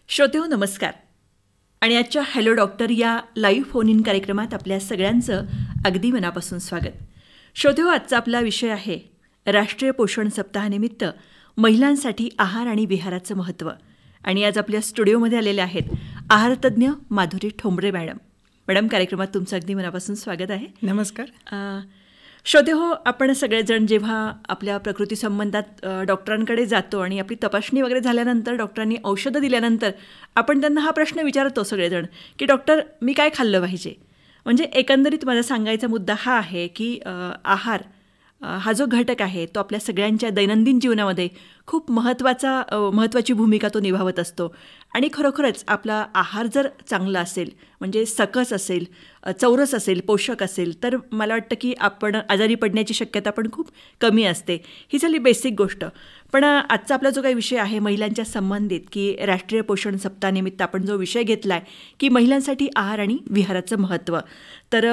श्रोतेहो नमस्कार. आणि आजच्या हॅलो डॉक्टर या लाईव्ह फोन इन कार्यक्रमात आपल्या सगळ्यांचं अगदी मनापासून स्वागत. श्रोतेहो, आजचा आपला विषय आहे राष्ट्रीय पोषण सप्ताहानिमित्त महिलांसाठी आहार आणि विहाराचं महत्त्व. आणि आज आपल्या स्टुडिओमध्ये आलेले आहेत आहारतज्ज्ञ माधुरी ठोंबरे मॅडम. मॅडम, कार्यक्रमात तुमचं अगदी मनापासून स्वागत आहे. नमस्कार. श्रोतेहो, आपण सगळेजण जेव्हा आपल्या प्रकृतीसंबंधात डॉक्टरांकडे जातो आणि आपली तपासणी वगैरे झाल्यानंतर डॉक्टरांनी औषधं दिल्यानंतर आपण त्यांना हा प्रश्न विचारतो सगळेजण की डॉक्टर, मी काय खाल्लं पाहिजे. म्हणजे एकंदरीत माझा सांगायचा मुद्दा हा आहे की आहार हा जो घटक आहे तो आपल्या सगळ्यांच्या दैनंदिन जीवनामध्ये खूप महत्त्वाची भूमिका तो निभावत असतो. आणि खरोखरच आपला आहार जर चांगला असेल, म्हणजे सकस असेल, चौरस असेल, पोषक असेल, तर मला वाटतं की आपण आजारी पडण्याची शक्यता पण खूप कमी असते. ही झाली बेसिक गोष्ट. पण आजचा आपला जो काही विषय आहे महिलांच्या संबंधित, की राष्ट्रीय पोषण सप्ताहानिमित्त आपण जो विषय घेतला आहे की महिलांसाठी आहार आणि विहाराचं महत्त्व. तर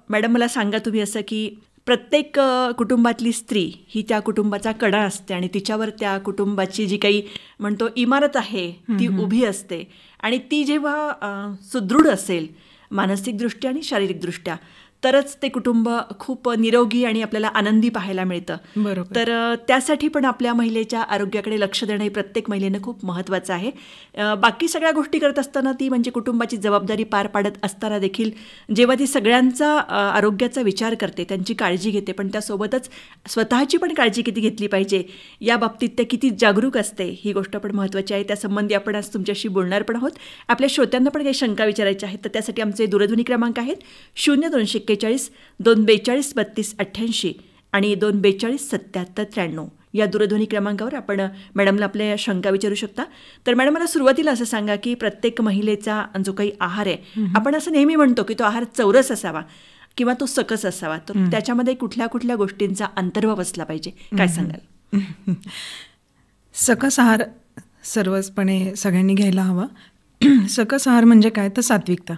मॅडम, मला सांगा तुम्ही असं की प्रत्येक कुटुंबातली स्त्री ही त्या कुटुंबाचा कडा असते आणि तिच्यावर त्या कुटुंबाची जी काही म्हणतो इमारत आहे ती उभी असते. आणि ती जेव्हा सुदृढ असेल मानसिकदृष्ट्या आणि शारीरिकदृष्ट्या, तरच ते कुटुंब खूप निरोगी आणि आपल्याला आनंदी पाहायला मिळतं. बरोबर. तर त्यासाठी पण आपल्या महिलेच्या आरोग्याकडे लक्ष देणं हे प्रत्येक महिलेनं खूप महत्त्वाचं आहे. बाकी सगळ्या गोष्टी करत असताना ती म्हणजे कुटुंबाची जबाबदारी पार पाडत असताना देखील जेव्हा ती सगळ्यांचा आरोग्याचा विचार करते, त्यांची काळजी घेते, पण त्यासोबतच स्वतःची पण काळजी किती घेतली पाहिजे या बाबतीत ते किती जागरूक असते, ही गोष्ट पण महत्त्वाची आहे. त्यासंबंधी आपण आज तुमच्याशी बोलणार पण आहोत. आपल्या श्रोत्यांना पण काही शंका विचारायच्या आहेत, तर त्यासाठी आमचे दूरध्वनी क्रमांक आहेत 0241 242 32 88 आणि 242 77 93 या दूरध्वनी क्रमांकावर आपण मॅडमला आपल्या शंका विचारू शकता. तर मॅडम, मला सुरुवातीला असं सांगा की प्रत्येक महिलेचा जो काही आहार आहे, आपण असं नेहमी म्हणतो की तो आहार चौरस असावा किंवा तो सकस असावा, तर त्याच्यामध्ये कुठल्या कुठल्या गोष्टींचा अंतर्भाव असला पाहिजे, काय सांगाल? सकस आहार सर्वचपणे सगळ्यांनी घ्यायला हवा. सकस आहार म्हणजे काय, तर सात्विकता.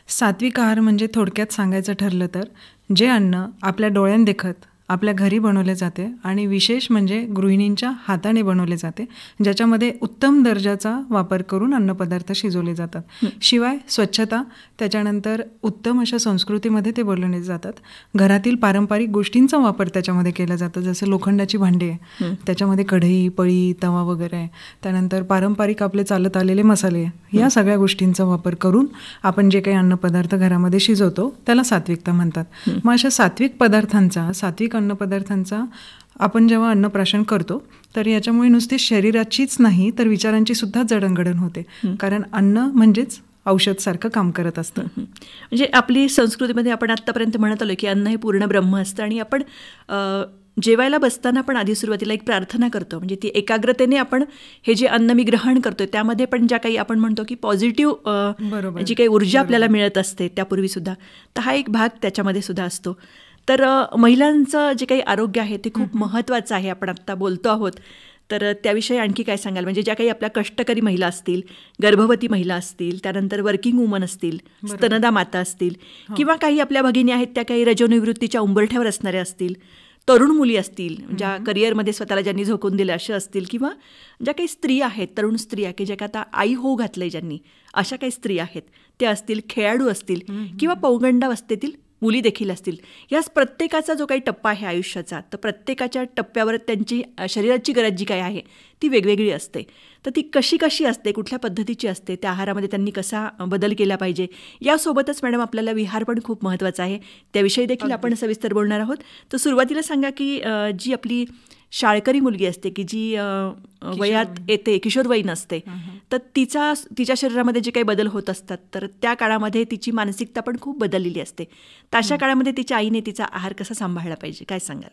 सात्विक आहार म्हणजे थोडक्यात सांगायचं ठरलं तर जे अन्न आपल्या डोळ्यांदेखत आपल्या घरी बनवले जाते आणि विशेष म्हणजे गृहिणींच्या हाताने बनवले जाते, ज्याच्यामध्ये उत्तम दर्जाचा वापर करून अन्नपदार्थ शिजवले जातात. शिवाय स्वच्छता, त्याच्यानंतर उत्तम अशा संस्कृतीमध्ये ते बनवले जातात. घरातील पारंपरिक गोष्टींचा वापर त्याच्यामध्ये केला जातो, जसं लोखंडाची भांडी आहे, त्याच्यामध्ये कढई, पळी, तवा वगैरे आहे. त्यानंतर पारंपरिक आपले चालत आलेले मसाले, या सगळ्या गोष्टींचा वापर करून आपण जे काही अन्नपदार्थ घरामध्ये शिजवतो त्याला सात्विकता म्हणतात. मग अशा सात्विक अन्नपदार्थांचा आपण जेव्हा अन्नप्राशन करतो तर याच्यामुळे नुसती शरीराचीच नाही तर विचारांची सुद्धा जडणघडण होते, कारण अन्न म्हणजेच औषधसारखं काम करत असतं. म्हणजे आपली संस्कृतीमध्ये आपण आत्तापर्यंत म्हणत आलो की अन्न हे पूर्ण ब्रह्म असतं आणि आपण जेवायला बसताना पण आधी सुरुवातीला एक प्रार्थना करतो, म्हणजे ती एकाग्रतेने आपण हे जे अन्न मी ग्रहण करतोय त्यामध्ये पण ज्या काही आपण म्हणतो की पॉझिटिव्ह जी काही ऊर्जा आपल्याला मिळत असते त्यापूर्वी सुद्धा, तर हा एक भाग त्याच्यामध्ये सुद्धा असतो. तर महिलांचं जे काही आरोग्य आहे ते खूप महत्त्वाचं आहे, आपण आत्ता बोलतो आहोत. तर त्याविषयी आणखी काय सांगाल? म्हणजे ज्या काही आपल्या कष्टकरी महिला असतील, गर्भवती महिला असतील, त्यानंतर वर्किंग वुमन असतील, स्तनदा माता असतील, किंवा काही आपल्या भगिनी आहेत त्या काही रजोनिवृत्तीच्या उंबरठ्यावर असणाऱ्या असतील, तरुण मुली असतील, ज्या करिअरमध्ये स्वतःला ज्यांनी झोकून दिलं अशा असतील, किंवा ज्या काही स्त्री आहेत, तरुण स्त्रिया की ज्या का आता आई होऊ घातलंय ज्यांनी, अशा काही स्त्री आहेत त्या असतील, खेळाडू असतील, किंवा पौगंडावस्थेतील मुली देखील असतील. याच प्रत्येकाचा जो काही टप्पा आहे आयुष्याचा, तर प्रत्येकाच्या टप्प्यावर त्यांची शरीराची गरज जी काय आहे ती वेगवेगळी असते. तर ती कशी कशी असते, कुठल्या पद्धतीची असते, त्या आहारामध्ये त्यांनी कसा बदल केला पाहिजे, यासोबतच मॅडम आपल्याला विहार पण खूप महत्त्वाचा आहे, त्याविषयी देखील आपण सविस्तर बोलणार आहोत. तर सुरुवातीला सांगा की जी आपली शाळकरी मुलगी असते की जी वयात येते, किशोरवयीन असते, तर तिच्या शरीरामध्ये जे काही बदल होत असतात तर त्या काळामध्ये तिची मानसिकता पण खूप बदललेली असते. तर अशा काळामध्ये तिच्या आईने तिचा आहार कसा सांभाळला पाहिजे, काय सांगाल?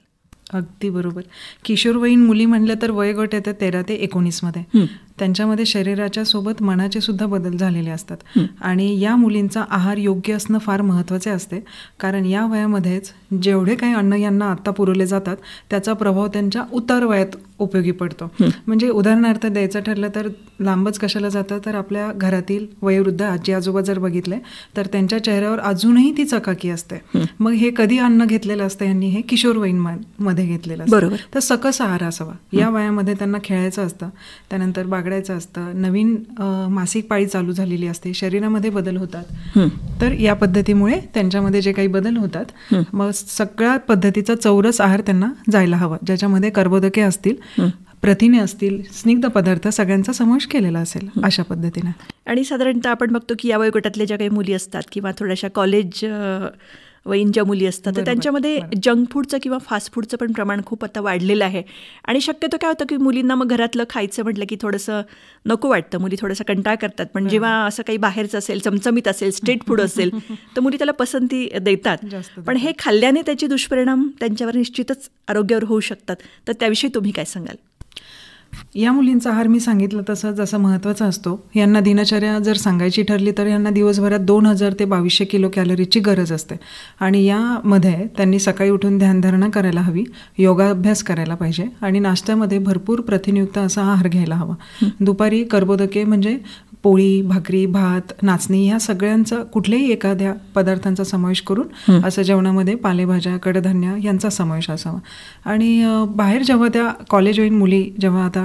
अगदी बरोबर. किशोरवयीन मुली म्हणलं तर वयोगट येतं 13 ते 19 मध्ये. त्यांच्यामध्ये शरीराच्या सोबत मनाचे सुद्धा बदल झालेले असतात आणि या मुलींचा आहार योग्य असणं फार महत्त्वाचे असते, कारण या वयामध्येच जेवढे काही अन्न यांना आत्ता पुरवले जातात त्याचा प्रभाव त्यांच्या उतार वयात उपयोगी पडतो. म्हणजे उदाहरणार्थ द्यायचं ठरलं तर लांबच कशाला जातं, तर आपल्या घरातील वयोवृद्ध आजी आजोबा जर बघितले तर त्यांच्या चेहऱ्यावर अजूनही ती चकाकी असते. मग हे कधी अन्न घेतलेलं असतं यांनी, हे किशोरवयीन मध्ये घेतलेलं असतं. तर सकस आहार असावा. या वयामध्ये त्यांना खेळायचं असतं, त्यानंतर बागडायचं असतं, नवीन मासिक पाळी चालू झालेली असते, शरीरामध्ये बदल होतात. तर या पद्धतीमुळे त्यांच्यामध्ये जे काही बदल होतात, मग सगळ्या पद्धतीचा चौरस आहार त्यांना जायला हवा, ज्याच्यामध्ये कर्बोदके असतील, प्रथिने असतील, स्निग्ध पदार्थ सगळ्यांचा समावेश केलेला असेल अशा पद्धतीने. आणि साधारणतः आपण बघतो की या वयोगटातल्या ज्या काही मुली असतात किंवा थोड्याशा कॉलेज वयीन ज्या मुली असतात, तर त्यांच्यामध्ये जंक फूडचं किंवा फास्ट फूडचं पण प्रमाण खूप आता वाढलेलं आहे. आणि शक्यतो काय होतं की मुलींना मग घरातलं खायचं म्हटलं की थोडंसं नको वाटतं, मुली थोडंसं कंटाळ करतात. पण जेव्हा असं काही बाहेरचं असेल, चमचमीत असेल, स्ट्रीट फूड असेल, तर मुली त्याला पसंती देतात. पण हे खाल्ल्याने त्याचे दुष्परिणाम त्यांच्यावर निश्चितच आरोग्यावर होऊ शकतात. तर त्याविषयी तुम्ही काय सांगाल? या मुलींचा आहार मी सांगितलं तसं जसं महत्त्वाचा असतो. यांना दिनचर्या जर सांगायची ठरली तर यांना दिवसभरात 2000 ते 2200 किलो कॅलरीची गरज असते. आणि यामध्ये त्यांनी सकाळी उठून ध्यानधारणा करायला हवी, योगाभ्यास करायला पाहिजे आणि नाश्त्यामध्ये भरपूर प्रथिनयुक्त असा आहार घ्यायला हवा. दुपारी कर्बोदके म्हणजे पोळी, भाकरी, भात, नाचणी ह्या सगळ्यांचा कुठल्याही एखाद्या पदार्थांचा समावेश करून असं जेवणामध्ये पालेभाज्या, कडधान्य यांचा समावेश असावा. आणि बाहेर जेव्हा त्या कॉलेजवरील मुली जेव्हा आता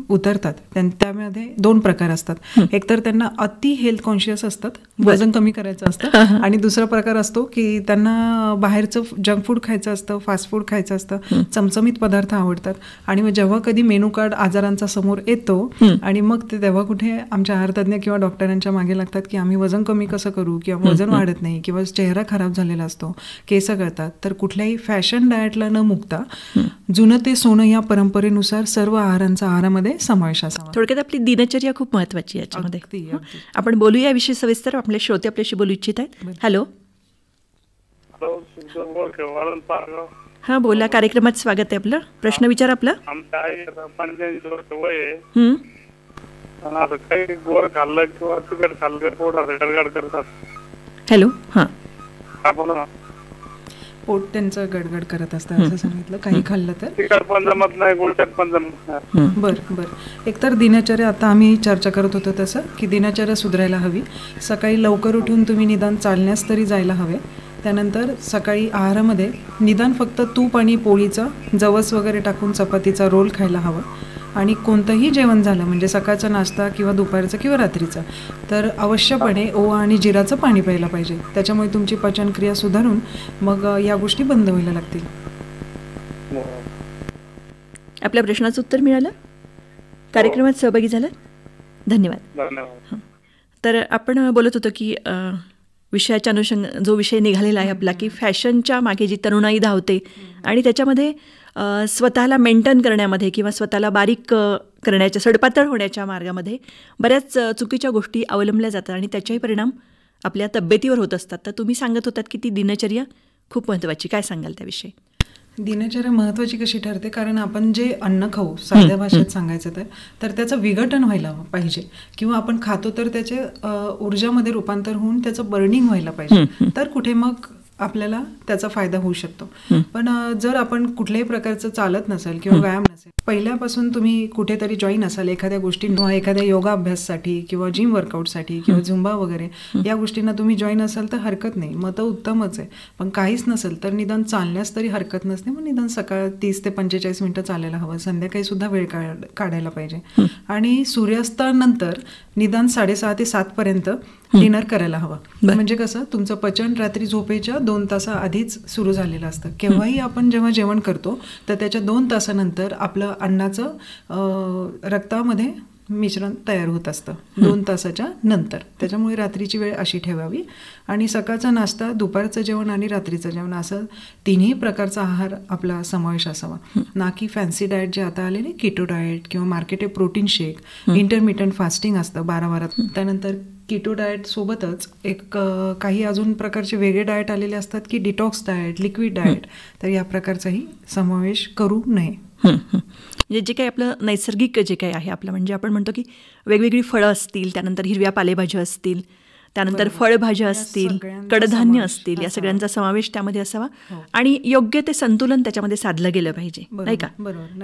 उतरतात त्यामध्ये 2 प्रकार असतात. एकतर त्यांना अति हेल्थ कॉन्शियस असतात, वजन कमी करायचं असतं, आणि दुसरा प्रकार असतो की त्यांना बाहेरचं जंक फूड खायचं असतं, फास्ट फूड खायचं असतं, चमचमीत पदार्थ आवडतात. आणि मग जेव्हा कधी मेनू कार्ड आजारांचा समोर येतो आणि मग ते तेव्हा कुठे आमच्या आहारतज्ञ किंवा डॉक्टरांच्या मागे लागतात की आम्ही वजन कमी कसं करू, किंवा वजन वाढत नाही, किंवा चेहरा खराब झालेला असतो, केस गळतात. तर कुठल्याही फॅशन डाएटला न मुक्ता जुनं ते सोनं या परंपरेनुसार सर्व आहारांचा आहारामध्ये समावेश असावा. थोडक्यात आपली दिनचर्या खूप महत्वाची आहे याच्यामध्ये. आपण बोलूया याविषयी सविस्तर. आपले श्रोते आपल्याशी बोलू इच्छित आहेत. हॅलो. हां, बोला, कार्यक्रमात स्वागत आहे आपलं. प्रश्न विचार आपला. हॅलो. हां, पोट त्यांचं गडगड करत असतं असं सांगितलं. काही खाल्लं तर बरं. एकतर दिनचर्या, आता आम्ही चर्चा करत होतो तसं की दिनचर्या सुधारायला हवी. सकाळी लवकर उठून तुम्ही निदान चालण्यास तरी जायला हवे. त्यानंतर सकाळी आहारामध्ये निदान फक्त तूप आणि पोळीचा जवस वगैरे टाकून चपातीचा रोल खायला हवा. आणि कोणतंही जेवण झालं म्हणजे सकाळचा नाश्ता किंवा दुपारचं किंवा रात्रीचं, तर अवश्यपणे ओवा आणि जिराचं पाणी प्यायला पाहिजे. त्याच्यामुळे तुमची पचनक्रिया सुधारून मग या गोष्टी बंद व्हायला लागतील. आपल्या प्रश्नाचं उत्तर मिळालं, कार्यक्रमात सहभागी झाला, धन्यवाद. तर आपण बोलत होतो की विषयाच्या जो विषय निघालेला आहे आपला की फॅशनच्या मागे जी तरुणाई धावते आणि त्याच्यामध्ये स्वतःला मेंटेन करण्यामध्ये किंवा स्वतःला बारीक करण्याच्या, सडपातळ होण्याच्या मार्गामध्ये बऱ्याच चुकीच्या गोष्टी अवलंबल्या जातात आणि त्याचाही परिणाम आपल्या तब्येतीवर होत असतात. तर तुम्ही सांगत होतात की ती दिनचर्या खूप महत्त्वाची. काय सांगाल त्याविषयी? दिनचर्या महत्त्वाची कशी ठरते, कारण आपण जे अन्न खाऊ, साध्या भाषेत सांगायचं तर त्याचं विघटन व्हायला पाहिजे, किंवा आपण खातो तर त्याचे ऊर्जामध्ये रूपांतर होऊन त्याचं बर्निंग व्हायला पाहिजे, तर कुठे मग आपल्याला त्याचा फायदा होऊ शकतो. पण जर आपण कुठल्याही प्रकारचं चालत नसेल किंवा व्यायाम नसेल, पहिल्यापासून तुम्ही कुठेतरी जॉईन असाल एखाद्या गोष्टींना, एखाद्या योगा अभ्याससाठी किंवा जिम वर्कआउटसाठी किंवा झुंबा वगैरे या गोष्टींना तुम्ही जॉईन असाल तर हरकत नाही, मग तर उत्तमच आहे. पण काहीच नसेल तर निदान चालण्यास तरी हरकत नसते. मग निदान सकाळ 30 ते 45 मिनिटं चालायला हवं, संध्याकाळी सुद्धा वेळ काढायला पाहिजे. आणि सूर्यास्तानंतर निदान 6:30 ते 7 पर्यंत डिनर करायला हवं. म्हणजे कसं, तुमचं पचन रात्री झोपेच्या 2 तासाआधीच सुरू झालेलं असतं. केव्हाही आपण जेव्हा जेवण करतो तर त्याच्या 2 तासानंतर आपलं अन्नाचं रक्तामध्ये मिश्रण तयार होत असतं 2 तासाच्या नंतर. त्याच्यामुळे रात्रीची वेळ अशी ठेवावी. आणि सकाळचा नाश्ता, दुपारचं जेवण आणि रात्रीचं जेवण असं 3ही प्रकारचा आहार आपला समावेश असावा. ना की फॅन्सी डाएट जे आता आलेले किटो डाएट किंवा मार्केटेड प्रोटीन शेक, इंटरमिटंट फास्टिंग असतं 12 त्यानंतर किटो डाएट सोबतच एक काही अजून प्रकारचे वेगळे डाएट आलेले असतात की डिटॉक्स डाएट, लिक्विड डाएट. तर या प्रकारचाही समावेश करू नये. म्हणजे जे काही आपलं नैसर्गिक जे काही आहे आपलं, म्हणजे आपण म्हणतो की वेगवेगळी फळं असतील, त्यानंतर हिरव्या पालेभाज्या असतील, त्यानंतर फळभाज्या असतील, कडधान्य असतील, या सगळ्यांचा समावेश त्यामध्ये असावा. आणि योग्य ते संतुलन त्याच्यामध्ये साधलं गेलं पाहिजे, नाही का?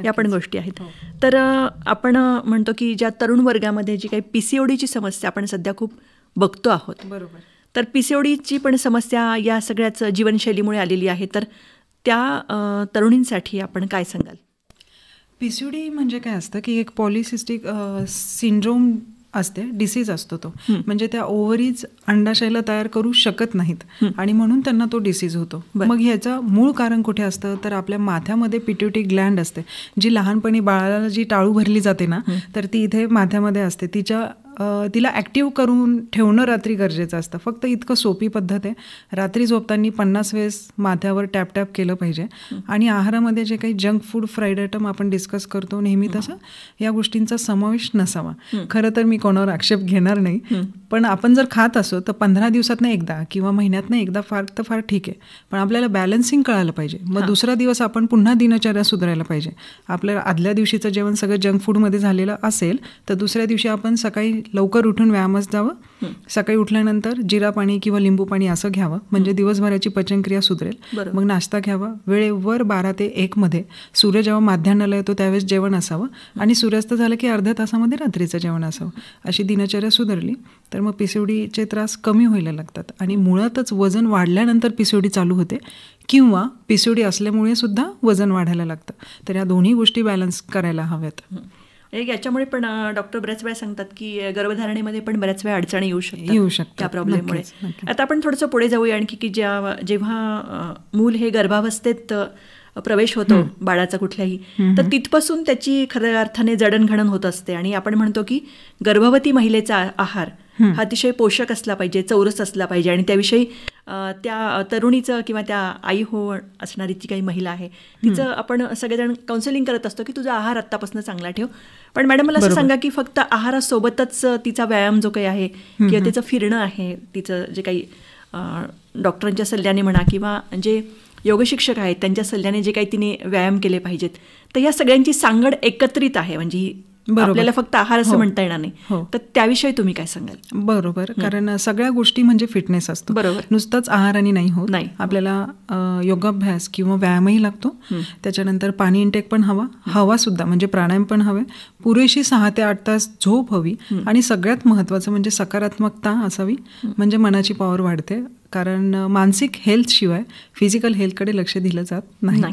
या पण गोष्टी आहेत. तर आपण म्हणतो की ज्या तरुण वर्गामध्ये जी काही PCODची समस्या आपण सध्या खूप बघतो आहोत, बरोबर, तर PCODची पण समस्या या सगळ्याच जीवनशैलीमुळे आलेली आहे. तर त्या तरुणींसाठी आपण काय सांगाल? PCOD म्हणजे काय असतं की एक पॉलिसिस्टिक सिंड्रोम असते, डिसीज असतो तो. म्हणजे त्या ओव्हरीज अंडाशयाला तयार करू शकत नाहीत आणि म्हणून त्यांना तो डिसीज होतो. मग ह्याचं मूळ कारण कुठे असतं तर आपल्या माथ्यामध्ये पिट्युटरी ग्लँड असते, जी लहानपणी बाळाला जी टाळू भरली जाते ना, तर ती इथे माथ्यामध्ये असते. तिला ॲक्टिव्ह करून ठेवणं रात्री गरजेचं असतं. फक्त इतकं सोपी पद्धत आहे. रात्री झोपताना 50 वेळेस माथ्यावर टॅप टॅप केलं पाहिजे. आणि आहारामध्ये जे काही जंक फूड, फ्राईड आयटम आपण डिस्कस करतो नेहमी, तसं या गोष्टींचा समावेश नसावा. खरं तर मी कोणावर आक्षेप घेणार नाही, पण आपण जर खात असो तर 15 दिवसातनं एकदा किंवा महिन्यातनं एकदा फार तर फार ठीक आहे. पण आपल्याला बॅलन्सिंग कळायला पाहिजे. मग दुसरा दिवस आपण पुन्हा दिनचर्या सुधारायला पाहिजे. आपल्याला आदल्या दिवशीचं जेवण सगळं जंक फूडमध्ये झालेलं असेल तर दुसऱ्या दिवशी आपण सकाळी लवकर उठून व्यायामास जावं. सकाळी उठल्यानंतर जिरा पाणी किंवा लिंबू पाणी असं घ्यावं, म्हणजे दिवसभराची पचनक्रिया सुधरेल. मग नाश्ता घ्यावा. वेळेवर 12 ते 1 मध्ये सूर्य जेव्हा माध्यान्हाला येतो त्यावेळेस जेवण असावं आणि सूर्यास्त झालं की अर्ध्या तासामध्ये रात्रीचं जेवण असावं. अशी दिनचर्या सुधारली तर मग PCODचे त्रास कमी व्हायला लागतात. आणि मुळातच वजन वाढल्यानंतर PCOD चालू होते किंवा PCOD असल्यामुळे सुद्धा वजन वाढायला लागतं. तर या दोन्ही गोष्टी बॅलन्स करायला हव्यात. याच्यामुळे पण डॉक्टर बऱ्याच वेळा सांगतात की गर्भधारणेमध्ये पण बऱ्याच वेळा अडचणी येऊ शकतात त्या प्रॉब्लेममुळे. आता आपण थोडंसं पुढे जाऊया आणखी की जेव्हा मूल हे गर्भावस्थेत प्रवेश होतो बाळाचा कुठल्याही, तर तिथपासून त्याची खऱ्या अर्थाने जडणघडण होत असते. आणि आपण म्हणतो की गर्भवती महिलेचा आहार हा अतिशय पोषक असला पाहिजे, चौरस असला पाहिजे. आणि त्याविषयी त्या तरुणीचं किंवा त्या आई हो असणारी जी काही महिला आहे तिचं आपण सगळेजण काउन्सिलिंग करत असतो की तुझा आहार आत्तापासून चांगला ठेव. पण मॅडम मला असं सांगा की फक्त आहारासोबतच तिचा व्यायाम जो काही आहे किंवा तिचं फिरणं आहे, तिचं जे काही डॉक्टरांच्या सल्ल्याने म्हणा किंवा जे योगशिक्षक आहेत त्यांच्या सल्ल्याने जे काही तिने व्यायाम केले पाहिजेत, तर या सगळ्यांची सांगड एकत्रित आहे. म्हणजे आपल्याला फक्त आहार असं म्हणता येणार नाही. तर त्याविषयी तुम्ही काय सांगाल? बरोबर, कारण सगळ्या गोष्टी म्हणजे फिटनेस असतो. बरोबर, नुसतंच आहाराने नाही होत. आपल्याला योगाभ्यास किंवा व्यायामही लागतो. त्याच्यानंतर पाणी इंटेक पण हवा सुद्धा, म्हणजे प्राणायाम पण हवे. पुरेशी 6 ते 8 तास झोप हवी. आणि सगळ्यात महत्त्वाचं म्हणजे सकारात्मकता असावी, म्हणजे मनाची पॉवर वाढते. कारण मानसिक हेल्थशिवाय फिजिकल हेल्थकडे लक्ष दिलं जात नाही.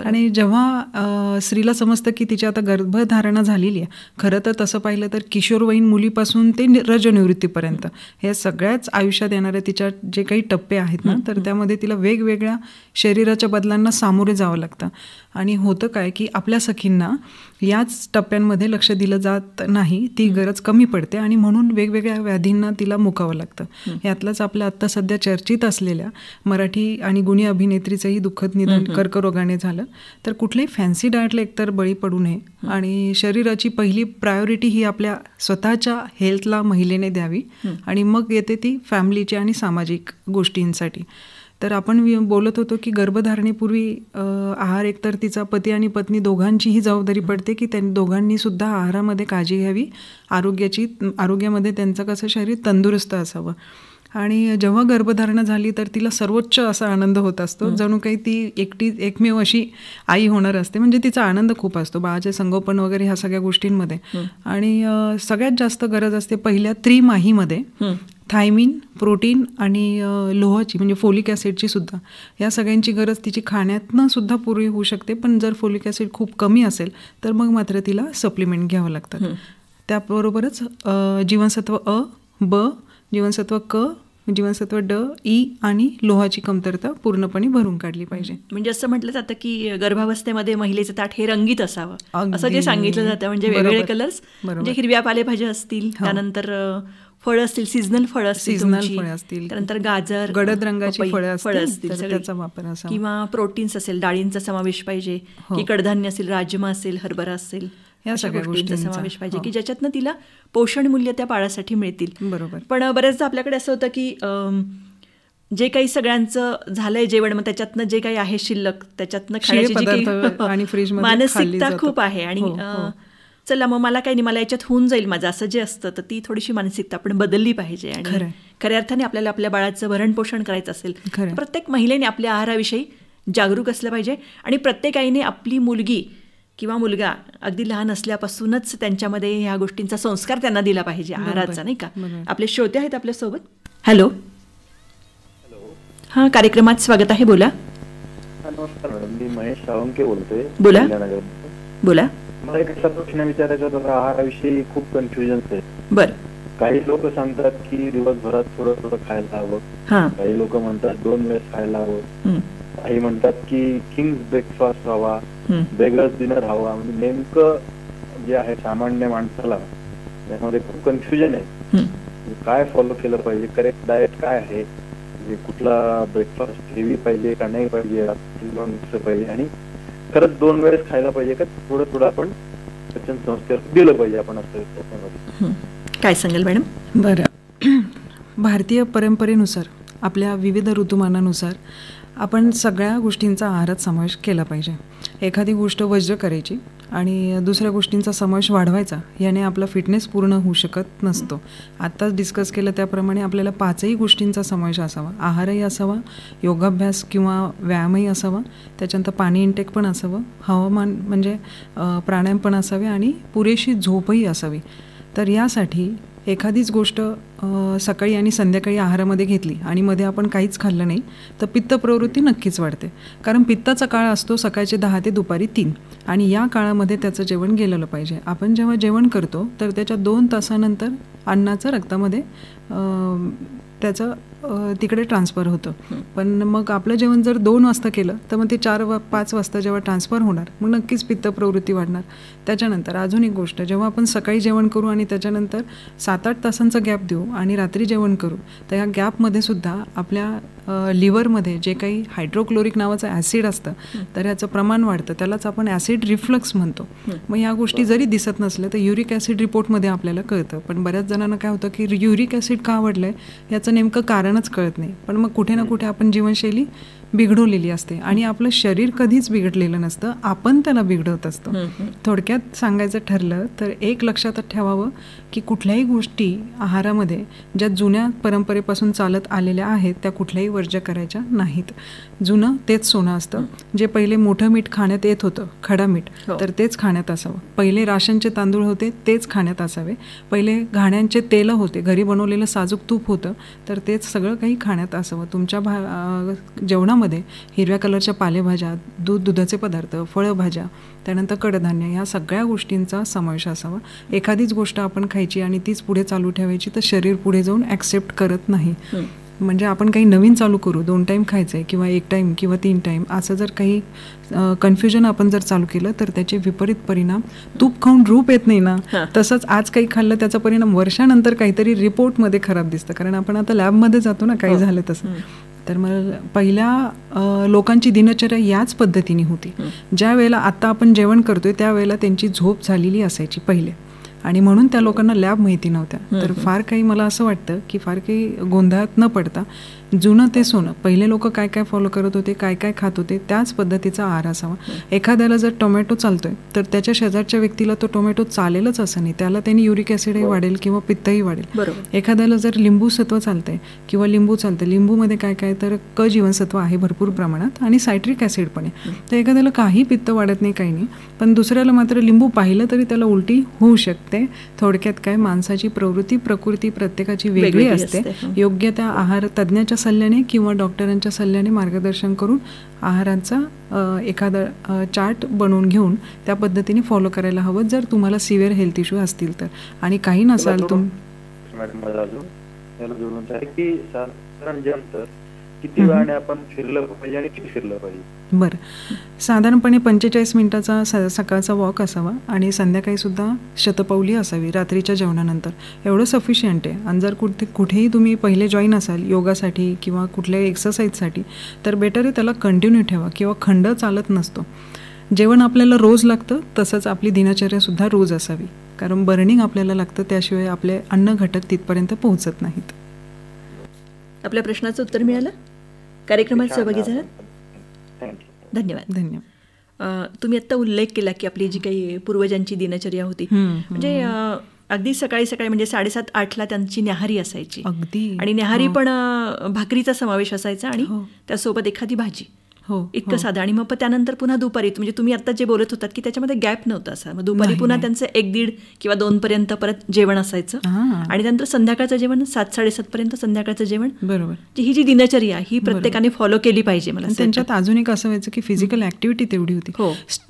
आणि जेव्हा स्त्रीला समजतं की तिची आता गर्भधारणा झालेली आहे, खरं तर तसं पाहिलं तर किशोरवयीन मुलीपासून ते रजनिवृत्तीपर्यंत हे सगळ्याच आयुष्यात येणारे तिच्या जे काही टप्पे आहेत ना, तर त्यामध्ये तिला वेगवेगळ्या शरीराच्या बदलांना सामोरे जावं लागतं. आणि होतं काय की आपल्या सखींना याच टप्प्यांमध्ये लक्ष दिलं जात नाही, ती गरज कमी पडते आणि म्हणून वेगवेगळ्या व्याधींना तिला मुकावं लागतं. यातलंच आपल्या आत्ता सध्या चर्चित असलेल्या मराठी आणि गुणी अभिनेत्रीचंही दुःखद निधन कर्करोगाने झालं. तर कुठल्याही फॅन्सी डाएटला एकतर बळी पडू नये आणि शरीराची पहिली प्रायोरिटी ही आपल्या स्वतःच्या हेल्थला महिलेने द्यावी आणि मग येते ती फॅमिलीची आणि सामाजिक गोष्टींसाठी. तर आपण बोलत होतो की गर्भधारणेपूर्वी आहार एकतर तिचा पती आणि पत्नी दोघांचीही जबाबदारी पडते की त्यांनी दोघांनी सुद्धा आहारामध्ये काळजी घ्यावी, आरोग्यामध्ये त्यांचं कसं शरीर तंदुरुस्त असावं. आणि जेव्हा गर्भधारणा झाली तर तिला सर्वोच्च असा आनंद होत असतो, जणू काही ती एकमेव अशी आई होणार असते. म्हणजे तिचा आनंद खूप असतो बाळाचे संगोपन वगैरे ह्या सगळ्या गोष्टींमध्ये. आणि सगळ्यात जास्त गरज असते पहिल्या त्रिमाहीमध्ये थायमिन, प्रोटीन आणि लोहाची म्हणजे फोलिक ॲसिडची सुद्धा. या सगळ्यांची गरज तिची खाण्यातनं सुद्धा पुरी होऊ शकते. पण जर फोलिक ॲसिड खूप कमी असेल तर मग मात्र तिला सप्लिमेंट घ्यावं लागतात. त्याबरोबरच जीवनसत्व अ, ब, जीवनसत्व क, जीवनसत्व ड, ई आणि लोहाची कमतरता पूर्णपणे भरून काढली पाहिजे. म्हणजे असं म्हटलं जातं की गर्भावस्थेमध्ये महिलेचं ताट हे रंगीत असावं असं जे सांगितलं जातं. म्हणजे वेगवेगळे कलर्स, म्हणजे हिरव्या पालेभाज्या असतील, त्यानंतर फळं असतील, सीझनल फळं असतील, त्यानंतर गाजर, गडद रंगाची फळं असतील, त्याचा वापर असावा. किंवा प्रोटीन्स असेल, डाळींचा समावेश पाहिजे की कडधान्य असेल, राजमा असेल, हरभरा असेल, या सगळ्या गोष्टींचा समावेश पाहिजे की ज्याच्यातनं तिला पोषण मूल्य त्या बाळासाठी मिळतील. बरोबर. पण बऱ्याचदा आपल्याकडे असं होतं की जे काही सगळ्यांचं झालंय जेवण, मग त्याच्यातनं जे काही आहे शिल्लक त्याच्यातनं खाण्याची मानसिकता खूप आहे. आणि चला मग मला काही नाही, मला याच्यात होऊन जाईल माझं, असं जे असतं तर ती थोडीशी मानसिकता आपण बदलली पाहिजे. आणि खऱ्या अर्थाने आपल्याला आपल्या बाळाचं भरण पोषण करायचं असेल प्रत्येक महिलेने आपल्या आहाराविषयी जागरूक असलं पाहिजे. आणि प्रत्येक आईने आपली मुलगी किंवा मुलगा अगदी लहान असल्यापासूनच त्यांच्यामध्ये ह्या गोष्टींचा संस्कार त्यांना दिला पाहिजे आहाराचा, नाही का? आपले श्रोते आहेत आपल्यासोबत. हॅलो, हां, कार्यक्रमात स्वागत आहे, बोला. नमस्कार मॅडम, मी महेश सावंके बोलतोय. बोला बोला. मला एक असा प्रश्न विचारायचा होता, आहाराविषयी खूप कन्फ्युजन्स आहे. बरं. काही लोक सांगतात की दिवसभरात थोडं थोडं खायला हवं, काही लोक म्हणतात 2 वेळेस खायला हवं, काही म्हणतात की किंग्स ब्रेकफास्ट हवा, बेगर्स डिनर हवा. म्हणजे नेमकं जे आहे सामान्य माणसाला त्यामध्ये खूप कन्फ्युजन आहे. काय फॉलो केलं पाहिजे, करेक्ट डाएट काय आहे, म्हणजे कुठला ब्रेकफास्ट हेवी पाहिजे का नाही पाहिजे, पाहिजे, आणि खरंच 2 वेळेस खायला पाहिजे का थोडं थोडं आपण पचन संस्थेवर दिलं पाहिजे आपण, असं काय सांगाल मॅडम? बरं, भारतीय परंपरेनुसार आपल्या विविध ऋतुमानानुसार आपण सगळ्या गोष्टींचा आहारात समावेश केला पाहिजे. एखादी गोष्ट वज्र करायची आणि दुसऱ्या गोष्टींचा समावेश वाढवायचा, याने आपला फिटनेस पूर्ण होऊ शकत नसतो. आत्ताच डिस्कस केलं त्याप्रमाणे आपल्याला 5ही गोष्टींचा समावेश असावा. आहारही असावा, योगाभ्यास किंवा व्यायामही असावा, त्याच्यानंतर पाणी इंटेक पण असावं, हवामान म्हणजे प्राणायाम पण असावे आणि पुरेशी झोपही असावी. तर यासाठी एखादीच गोष्ट सकाळी आणि संध्याकाळी आहारामध्ये घेतली आणि मध्ये आपण काहीच खाल्लं नाही तर पित्त प्रवृत्ती नक्कीच वाढते. कारण पित्ताचा काळ असतो सकाळचे 10 ते दुपारी 3 आणि या काळामध्ये त्याचं जेवण गेलेलं पाहिजे. आपण जेव्हा जेवण करतो तर त्याच्या 2 तासानंतर अन्नाचं रक्तामध्ये त्याचं तिकडे ट्रान्सफर होतं. पण मग आपलं जेवण जर 2 वाजता केलं तर मग ते 4-5 वाजता जेव्हा ट्रान्सफर होणार मग नक्कीच पित्त प्रवृत्ती वाढणार. त्याच्यानंतर अजून एक गोष्ट, जेव्हा आपण सकाळी जेवण करू आणि त्याच्यानंतर 7-8 तासांचा गॅप देऊ आणि रात्री जेवण करू तर या गॅपमध्ये सुद्धा आपल्या लिव्हरमध्ये जे काही हायड्रोक्लोरिक नावाचं ॲसिड असतं तर ह्याचं प्रमाण वाढतं, त्यालाच आपण ॲसिड रिफ्लक्स म्हणतो. मग ह्या गोष्टी जरी दिसत नसल्या तर युरिक ॲसिड रिपोर्टमध्ये आपल्याला कळतं. पण बऱ्याच जणांना काय होतं की युरिक ॲसिड का वाढलं आहे याचं नेमकं कारणच कळत नाही. पण मग कुठे ना कुठे आपण जीवनशैली बिघडवलेली असते आणि आपलं शरीर कधीच बिघडलेलं नसतं, आपण त्याला बिघडवत असतो. थोडक्यात सांगायचं ठरलं तर एक लक्षात ठेवावं की कुठल्याही गोष्टी आहारामध्ये ज्या जुन्या परंपरेपासून चालत आलेल्या आहेत त्या कुठल्याही वर्ज्य करायच्या नाहीत. जुनं तेच सोनं असतं. जे पहिले मोठं मीठ खाण्यात येत होतं, खडा मीठ, तर तेच खाण्यात असावं. पहिले राशनचे तांदूळ होते तेच खाण्यात असावे. पहिले घाण्यांचे तेलं होते, घरी बनवलेलं साजूक तूप होतं तर तेच सगळं काही खाण्यात असावं. तुमच्या जेवणामध्ये हिरव्या कलरच्या पालेभाज्या, दुधाचे पदार्थ, फळभाज्या, त्यानंतर कडधान्य, ह्या सगळ्या गोष्टींचा समावेश असावा. एखादीच गोष्ट आपण खायची आणि तीच पुढे चालू ठेवायची तर शरीर पुढे जाऊन ॲक्सेप्ट करत नाही. म्हणजे आपण काही नवीन चालू करू, 2 टाईम खायचं आहे किंवा 1 टाईम किंवा 3 टाईम असं जर काही कन्फ्युजन आपण जर चालू केलं तर त्याचे विपरीत परिणाम, तूप खाऊन रूप येत नाही ना तसंच आज काही खाल्लं त्याचा परिणाम वर्षानंतर काहीतरी रिपोर्टमध्ये खराब दिसतं. कारण आपण आता लॅबमध्ये जातो ना काही झालं तसं. तर मग पहिल्या लोकांची दिनचर्या याच पद्धतीने होती. ज्या वेळेला आता आपण जेवण करतोय त्यावेळेला त्यांची झोप झालेली असायची पहिले आणि म्हणून त्या लोकांना लॅब माहिती नव्हत्या. तर फार काही मला असं वाटतं की फार काही गोंधळात न पडता जुनं ते सोनं, पहिले लोक काय काय फॉलो करत होते, काय काय खात होते त्याच पद्धतीचा आहार असावा. एखाद्याला जर टोमॅटो चालतोय तर त्याच्या शेजारच्या व्यक्तीला तो टोमॅटो चालेलच असं नाही, त्याला त्यांनी युरिक ॲसिडही वाढेल किंवा पित्तही वाढेल. एखाद्याला जर लिंबू सत्व चालतंय किंवा लिंबू चालतं, लिंबूमध्ये काय काय तर क जीवनसत्व आहे भरपूर प्रमाणात आणि सायट्रिक ॲसिड पण आहे, तर एखाद्याला काही पित्त वाढत नाही काही नाही, पण दुसऱ्याला मात्र लिंबू पाहिलं तरी त्याला उलटी होऊ शकते. थोडक्यात काय, माणसाची प्रकृती प्रत्येकाची वेगळी असते. योग्य त्या आहार तज्ज्ञाच्या सल्ल्याने किंवा डॉक्टरांच्या सल्ल्याने मार्गदर्शन करून आहारांचा एखादा चार्ट बनवून घेऊन त्या पद्धतीने फॉलो करायला हवं जर तुम्हाला सिव्हिअर हेल्थ इश्यू असतील तर. आणि काही नसाल किती वेळाने आपण फिरलं पाहिजे आणि किती फिरलं पाहिजे? बरं, साधारणपणे 45 मिनिटाचा सकाळचा वॉक असावा आणि संध्याकाळी सुद्धा शतपावली असावी रात्रीच्या जेवणानंतर, एवढं सफिशियंट आहे. आणि जर कुठेही तुम्ही पहिले जॉईन असाल योगासाठी किंवा कुठल्याही एक्सरसाइजसाठी तर बेटर आहे त्याला कंटिन्यू ठेवा किंवा खंड चालत नसतो. जेवण आपल्याला रोज लागतं तसंच आपली दिनचर्यासुद्धा रोज असावी, कारण बर्निंग आपल्याला लागतं, त्याशिवाय आपले अन्न घटक तिथपर्यंत पोहोचत नाहीत. आपल्या प्रश्नाचं उत्तर मिळालं, कार्यक्रमात सहभागी झालात, धन्यवाद. तुम्ही आत्ता उल्लेख केला की आपली जी काही पूर्वजांची दिनचर्या होती, म्हणजे अगदी सकाळी सकाळी म्हणजे 7:30-8ला त्यांची न्याहारी असायची अगदी, आणि न्याहारी पण भाकरीचा समावेश असायचा आणि त्यासोबत एखादी भाजी. इतकं साधं. आणि मग त्यानंतर पुन्हा दुपारी म्हणजे तुम्ही आता जे बोलत होतात की त्याच्यामध्ये गॅप नव्हता असा, मग दुपारी पुन्हा त्यांचं 1-1:30 किंवा 2 पर्यंत परत जेवण असायचं आणि त्यानंतर संध्याकाळचं जेवण 7-7:30 पर्यंत संध्याकाळचं जेवण. बरोबर. ही जी दिनचर्या ही प्रत्येकाने फॉलो केली पाहिजे. मला त्यांच्यात अजून एक असं व्हायचं की फिजिकल ऍक्टिव्हिटी तेवढी होती.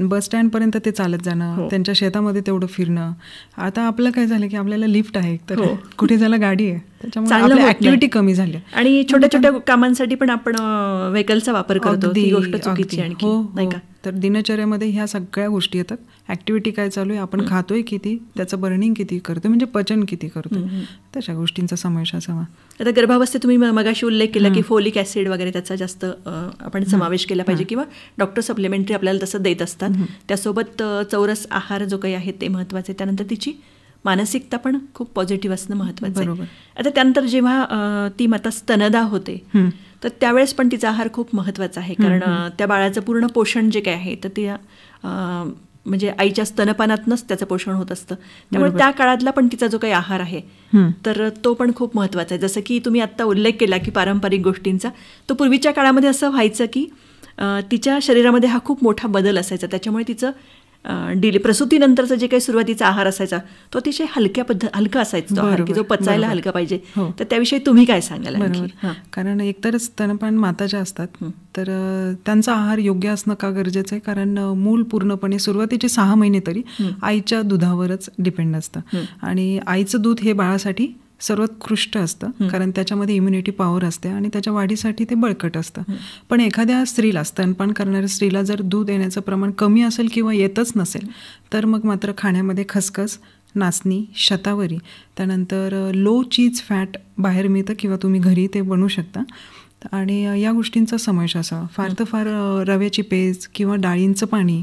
बस स्टँड पर्यंत ते चालत जाणं, त्यांच्या शेतामध्ये तेवढं फिरणं. आता आपलं काय झालं की आपल्याला लिफ्ट आहे तर कुठे जायला गाडी आहे, त्याच्यामुळे ऍक्टिव्हिटी कमी झाली. आणि छोट्या छोट्या कामांसाठी पण आपण व्हेकलचा वापर करतो, ती गोष्ट चुकीची आणखी नाही का. तर दिनचर्यामध्ये ह्या सगळ्या गोष्टी येतात. ऍक्टिव्हिटी काय चालू आहे, आपण खातोय किती, त्याचं बर्निंग किती करतोय, म्हणजे पचन किती करतोय, तशा गोष्टींचा समावेश असावा. आता गर्भावस्थेत तुम्ही मगाशी उल्लेख केला की फोलिक ऍसिड वगैरे त्याचा जास्त आपण समावेश केला पाहिजे किंवा डॉक्टर सप्लिमेंटरी आपल्याला तसं देत असतात. त्यासोबत चौरस आहार जो काही आहे ते महत्वाचे. त्यानंतर तिची मानसिकता पण खूप पॉझिटिव्ह असणं महत्वाचं आहे. आता त्यानंतर जेव्हा ती माता स्तनदा होते तर त्यावेळेस पण तिचा आहार खूप महत्वाचा आहे, कारण त्या बाळाचं पूर्ण पोषण जे काय आहे तर ते म्हणजे आईच्या स्तनपानातनंच त्याचं पोषण होत असतं. त्यामुळे त्या काळातला पण तिचा जो काही आहार आहे तर तो पण खूप महत्वाचा आहे. जसं की तुम्ही आत्ता उल्लेख केला की पारंपरिक गोष्टींचा, तो पूर्वीच्या काळामध्ये असं व्हायचं की तिच्या शरीरामध्ये हा खूप मोठा बदल असायचा. त्याच्यामुळे तिचं प्रसूतीनंतरचा जे काही सुरुवातीचा आहार असायचा तो अतिशय हलका असायचा, तो आहार की जो पचायला हलका पाहिजे. तर त्याविषयी तुम्ही काय सांगाल? कारण एकतर स्तनपान माता ज्या असतात तर त्यांचा आहार योग्य असणं का गरजेचं आहे, कारण मूल पूर्णपणे सुरुवातीचे 6 महिने तरी आईच्या दुधावरच डिपेंड असतं. आणि आईचं दूध हे बाळासाठी सर्वोत्कृष्ट असतं, कारण त्याच्यामध्ये इम्युनिटी पॉवर असते आणि त्याच्या वाढीसाठी ते बळकट असतं. पण एखाद्या स्त्रीला, स्तनपान करणाऱ्या स्त्रीला जर दूध येण्याचं प्रमाण कमी असेल किंवा येतच नसेल तर मग मात्र खाण्यामध्ये खसखस, नाचणी, शतावरी, त्यानंतर लो चीज फॅट बाहेर मिळतं किंवा तुम्ही घरी ते बनवू शकता. आणि या गोष्टींचा समावेश असावा. फार तर फार रव्याची पेज किंवा डाळींचं पाणी,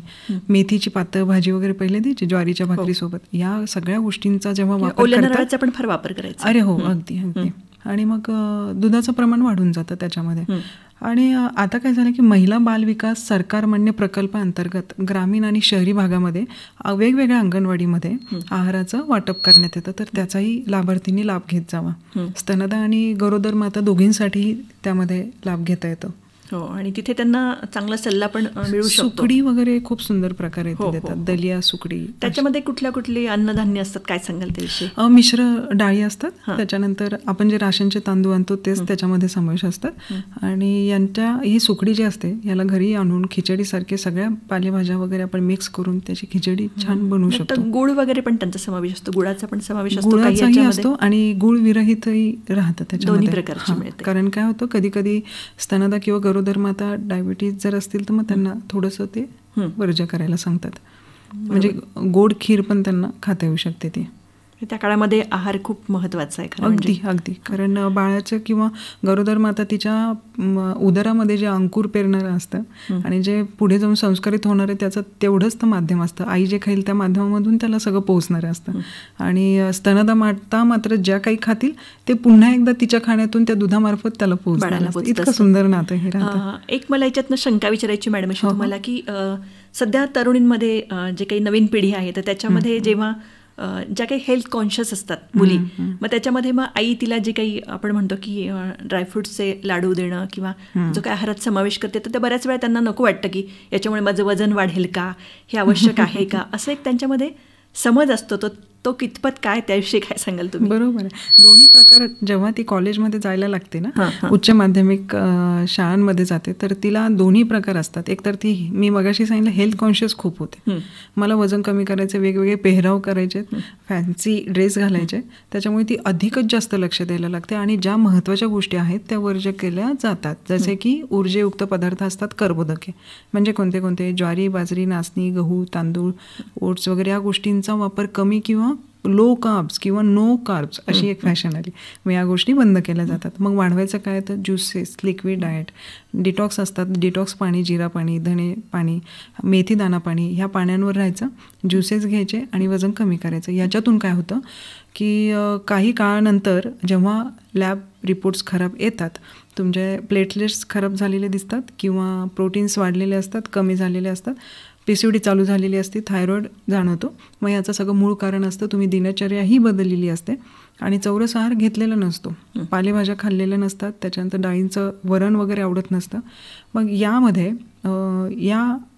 मेथीची पातळ भाजी वगैरे पहिले द्यायची ज्वारीच्या भाकरीसोबत. या सगळ्या गोष्टींचा जेव्हा वापर करतात, पण फार वापर करायचा. अरे हो, अगदी अगदी. आणि मग दुधाचं प्रमाण वाढून जातं त्याच्यामध्ये. आणि आता काय झालं की महिला बाल विकास सरकार मान्य प्रकल्पाअंतर्गत ग्रामीण आणि शहरी भागामध्ये वेगवेगळ्या अंगणवाडीमध्ये आहाराचं वाटप करण्यात येतं, तर त्याचाही लाभार्थींनी लाभ घेत जावा. स्तनदा आणि गरोदर माता दोघींसाठीही त्यामध्ये लाभ घेता येतो. हो, आणि तिथे त्यांना चांगला सल्ला पण मिळू शकतो. सुकडी वगैरे खूप सुंदर प्रकारे देतात, दलिया, सुकडी. त्याच्यामध्ये कुठली अन्नधान्य असतात, काय सांगाल त्याविषयी? मिश्र डाळी असतात, त्याच्यानंतर आपण जे राशनचे तांदूळ आणतो तेच त्याच्यामध्ये समावेश असतात. आणि यांच्या ही सुकडी जी असते याला घरी आणून खिचडीसारखे सगळ्या पालेभाज्या वगैरे आपण मिक्स करून त्याची खिचडी छान बनवू शकतो. गुळ वगैरे पण त्यांचा समावेश असतो, गुळाचा पण समावेश असतो, गुळाचाही असतो आणि गुळ विरहितही राहतं त्याच्यामध्ये. दोन्ही प्रकारचे मिळते. कारण काय होतं, कधी कधी स्तनदा किंवा गरोदर माता डायबिटीज जर असतील तर मग त्यांना थोडंसं ते वर्ज्य करायला सांगतात. म्हणजे गोड खीर पण त्यांना खाता येऊ शकते. ती त्या काळामध्ये आहार खूप महत्वाचा आहे. अगदी अगदी. कारण बाळाचं किंवा गरोदर माता तिच्या उदरामध्ये जे अंकुर पेरणारं असतं आणि जे पुढे जाऊन संस्कारित होणार आहे त्याचं तेवढंच तर माध्यम असतं. आई जे खाईल त्या माध्यमामधून त्याला सगळं पोहोचणारं असतं. आणि स्तनदा माता मात्र ज्या काही खातील ते पुन्हा एकदा तिच्या खाण्यातून त्या दुधामार्फत त्याला पोहोचणार. इतकं सुंदर नातं हे राहतं. एक मला याच्यातनं शंका विचारायची मॅडम अशी तुम्हाला की सध्या तरुणींमध्ये जे काही नवीन पिढी आहे तर त्याच्यामध्ये जेव्हा ज्या काही हेल्थ कॉन्शियस असतात मुली, मग त्याच्यामध्ये मग आई तिला जे काही आपण म्हणतो की ड्रायफ्रुट्सचे लाडू देणं किंवा जो काही आहारात समावेश करते तर ते बऱ्याच वेळा त्यांना नको वाटतं की याच्यामुळे माझं वजन वाढेल का, हे आवश्यक आहे का, असं एक त्यांच्यामध्ये समज असतो. तो कितपत काय, त्याविषयी काय सांगाल तुम्ही? बरोबर आहे. दोन्ही प्रकार. जेव्हा ती कॉलेजमध्ये जायला लागते ना, उच्च माध्यमिक शाळांमध्ये जाते तर तिला दोन्ही प्रकार असतात. एक तर ती, मी मगाशी सांगितलं, हेल्थ कॉन्शियस खूप होते. मला वजन कमी करायचे, वेगवेगळे पेहराव करायचे, फॅन्सी ड्रेस घालायचे, त्याच्यामुळे ती अधिकच जास्त लक्ष द्यायला लागते. आणि ज्या महत्त्वाच्या गोष्टी आहेत त्या वर्ज्य केल्या जातात, जसे की ऊर्जेयुक्त पदार्थ असतात, कर्बोदके. म्हणजे कोणते कोणते? ज्वारी, बाजरी, नाचणी, गहू, तांदूळ, ओट्स वगैरे या गोष्टींचा वापर कमी किंवा लो कार्ब्स किंवा नो कार्ब्स अशी एक फॅशन आली. मग या गोष्टी बंद केल्या जातात. मग वाढवायचं काय तर ज्युसेस, लिक्विड डाएट, डिटॉक्स असतात, डिटॉक्स पाणी, जिरा पाणी, धणे पाणी, मेथी दाणा पाणी, ह्या पाण्यांवर राहायचं, ज्युसेस घ्यायचे आणि वजन कमी करायचं. याच्यातून काय होतं की काही काळानंतर जेव्हा लॅब रिपोर्ट्स खराब येतात, तुमचे प्लेटलेट्स खराब झालेले दिसतात किंवा प्रोटीन्स वाढलेले असतात, कमी झालेले असतात, PCOD चालू झालेली असते, थायरॉइड जाणवतो. मग याचं सगळं मूळ कारण असतं तुम्ही दिनचर्या ही बदललेली असते आणि चौरस आहार घेतलेला नसतो, पालेभाज्या खाल्लेल्या नसतात, त्याच्यानंतर डाळींचं वरण वगैरे आवडत नसतं. मग यामध्ये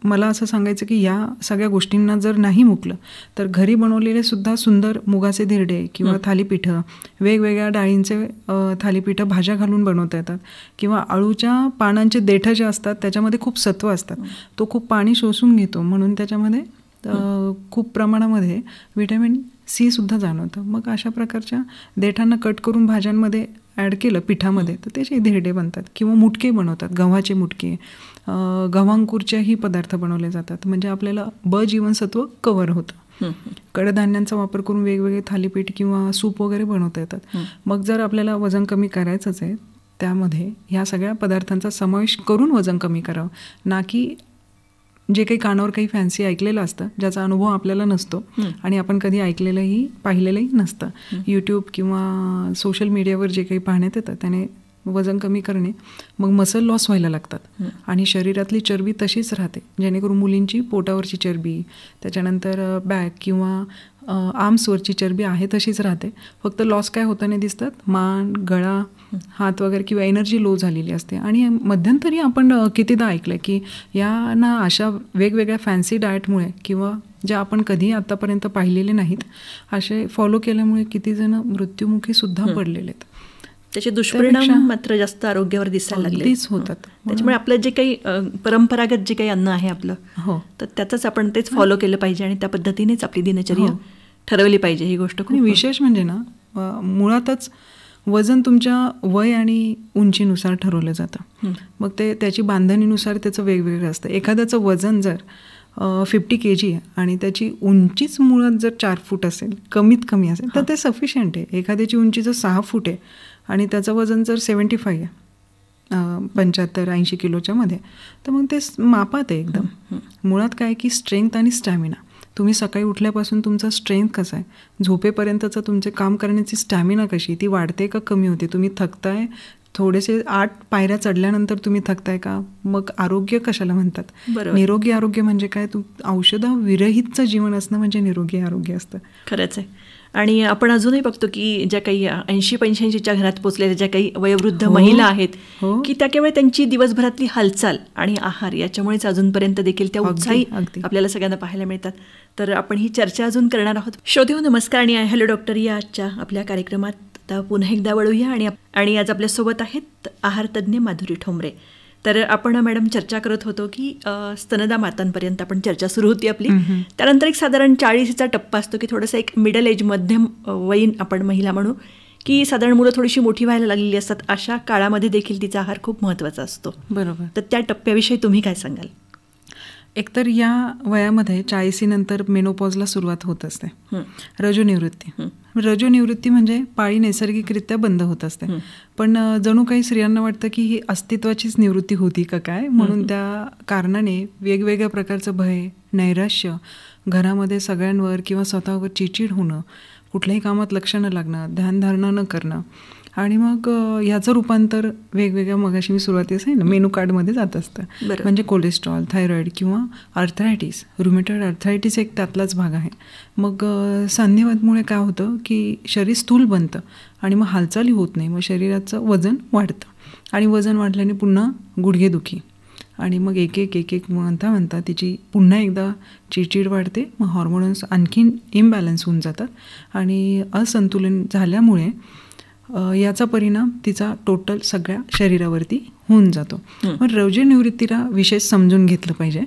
मला असं सांगायचं की या सगळ्या गोष्टींना जर नाही मुकलं तर घरी बनवलेले सुद्धा सुंदर मुगाचे धिरडे किंवा थालीपीठं, वेगवेगळ्या डाळींचे थालीपीठं भाज्या घालून बनवता येतात. किंवा अळूच्या पानांचे देठं जे असतात त्याच्यामध्ये खूप सत्व असतात, तो खूप पाणी शोषून घेतो, म्हणून त्याच्यामध्ये खूप प्रमाणामध्ये व्हिटॅमिन सी सुद्धा जाणवतं. मग अशा प्रकारच्या देठांना कट करून भाज्यांमध्ये ॲड केलं पिठामध्ये तर त्याचे धिरडे बनतात. किंवा मुटके बनवतात, गव्हाचे मुटके, गव्हांकुरचेही पदार्थ बनवले जातात. म्हणजे आपल्याला ब जीवनसत्व कव्हर होतं. कडधान्यांचा वापर करून वेगवेगळे थालीपीठ किंवा सूप वगैरे बनवता येतात. मग जर आपल्याला वजन कमी करायचंच आहे त्यामध्ये ह्या सगळ्या पदार्थांचा समावेश करून वजन कमी करावं, ना की जे काही कानावर काही फॅन्सी ऐकलेलं असतं ज्याचा अनुभव आपल्याला नसतो आणि आपण कधी ऐकलेलंही पाहिलेलंही नसतं. यूट्यूब किंवा सोशल मीडियावर जे काही पाहण्यात येतं त्याने वजन कमी करणे, मग मसल लॉस व्हायला लागतात आणि शरीरातली चरबी तशीच राहते, जेणेकरून मुलींची पोटावरची चरबी, त्याच्यानंतर बॅक किंवा आर्म्सवरची चरबी आहे तशीच राहते. फक्त लॉस काय होताना दिसतात, मान, गळा, हात वगैरे किंवा एनर्जी लो झालेली असते. आणि मध्यंतरी आपण कितीदा ऐकलं की यांना अशा वेगवेगळ्या फॅन्सी डाएटमुळे किंवा ज्या आपण कधी आतापर्यंत पाहिलेले नाहीत असे फॉलो केल्यामुळे किती जण मृत्युमुखी सुद्धा पडलेले आहेत. त्याचे दुष्परिणाम मात्र जास्त आरोग्यावर दिसायला लागले होतात. त्याच्यामुळे आपलं जे काही परंपरागत जे काही अन्न आहे आपलं, तर त्यातच आपण तेच फॉलो केलं पाहिजे आणि त्या पद्धतीनेच आपली दिनचर्या ठरवली पाहिजे. ही गोष्ट खूप विशेष म्हणजे ना, मुळातच वजन तुमच्या वय आणि उंचीनुसार ठरवलं जातं. मग ते त्याची बांधणीनुसार त्याचं वेगवेगळं असतं. एखाद्याचं वजन जर 50 kg आहे आणि त्याची उंचीच मुळात जर 4 फूट असेल, कमीत कमी असेल, तर ते सफिशियंट आहे. एखाद्याची उंची जर 6 फूट आहे आणि त्याचं वजन जर 75 आहे, 75-80 किलोच्या मध्ये, तर मग ते मापात आहे एकदम. मुळात काय की स्ट्रेंथ आणि स्टॅमिना, तुम्ही सकाळी उठल्यापासून तुमचा स्ट्रेंथ कसा आहे, झोपेपर्यंतचं तुमचे काम करण्याची स्टॅमिना कशी, ती वाढते का कमी होते, तुम्ही थकताय, थोडेसे 8 पायऱ्या चढल्यानंतर तुम्ही थकताय का, मग आरोग्य कशाला म्हणतात. निरोगी आरोग्य म्हणजे काय, औषधाविरहितचं जीवन असणं म्हणजे निरोगी आरोग्य असतं. खरंच आहे. आणि आपण अजूनही बघतो की ज्या काही 80-85च्या घरात पोचलेल्या ज्या काही वयोवृद्ध महिला आहेत की त्या केवळ त्यांची दिवसभरातली हालचाल आणि आहार याच्यामुळेच अजूनपर्यंत देखील त्या उत्साही आपल्याला सगळ्यांना पाहायला मिळतात. तर आपण ही चर्चा अजून करणार आहोत. श्रोतेहो नमस्कार आणि हॅलो डॉक्टर या आजच्या आपल्या कार्यक्रमात आता पुन्हा एकदा वळूया. आणि आज आपल्यासोबत आहेत आहार तज्ज्ञ माधुरी ठोंबरे. तर आपण मॅडम चर्चा करत होतो की स्तनदा मातांपर्यंत आपण चर्चा सुरू होती आपली. त्यानंतर एक साधारण 40चा टप्पा असतो की थोडंसं एक मिडल एज, मध्यम वयीन आपण महिला म्हणू, की साधारण मुलं थोडीशी मोठी व्हायला लागलेली असतात. अशा काळामध्ये देखील तिचा आहार खूप महत्त्वाचा असतो. बरोबर. तर त्या टप्प्याविषयी तुम्ही काय सांगाल? एकतर या वयामध्ये 40 नंतर मेनोपॉजला सुरुवात होत असते. रजोनिवृत्ती म्हणजे पाळी नैसर्गिकरित्या बंद होत असते. पण जणू काही स्त्रियांना वाटतं की ही अस्तित्वाचीच निवृत्ती होती का काय, म्हणून त्या कारणाने वेगवेगळ्या प्रकारचं भय, नैराश्य, घरामध्ये सगळ्यांवर किंवा स्वतःवर चिडचिड होणं, कुठल्याही कामात लक्ष न लागणं, ध्यानधारणा न करणं, आणि मग ह्याचं रूपांतर वेगवेगळ्या, मगाशी मी सुरुवातीस आहे ना, मेनू कार्डमध्ये जात असतं. म्हणजे कोलेस्ट्रॉल, थायरॉईड किंवा अर्थरायटिस, रुमेटॉइड अर्थरायटिस एक त्यातलाच भाग आहे. मग सांधिवातामुळे काय होतं की शरीर स्थूल बनतं आणि मग हालचाली होत नाही, मग शरीराचं वजन वाढतं आणि वजन वाढल्याने पुन्हा गुडघेदुखी आणि मग एक म्हणता तिची पुन्हा एकदा चिडचिड वाढते. मग हॉर्मोन्स आणखीन इम्बॅलन्स होऊन जातात आणि असंतुलन झाल्यामुळे याचा परिणाम तिचा टोटल सगळ्या शरीरावरती होऊन जातो. मग रजोनिवृत्तीला विशेष समजून घेतलं पाहिजे.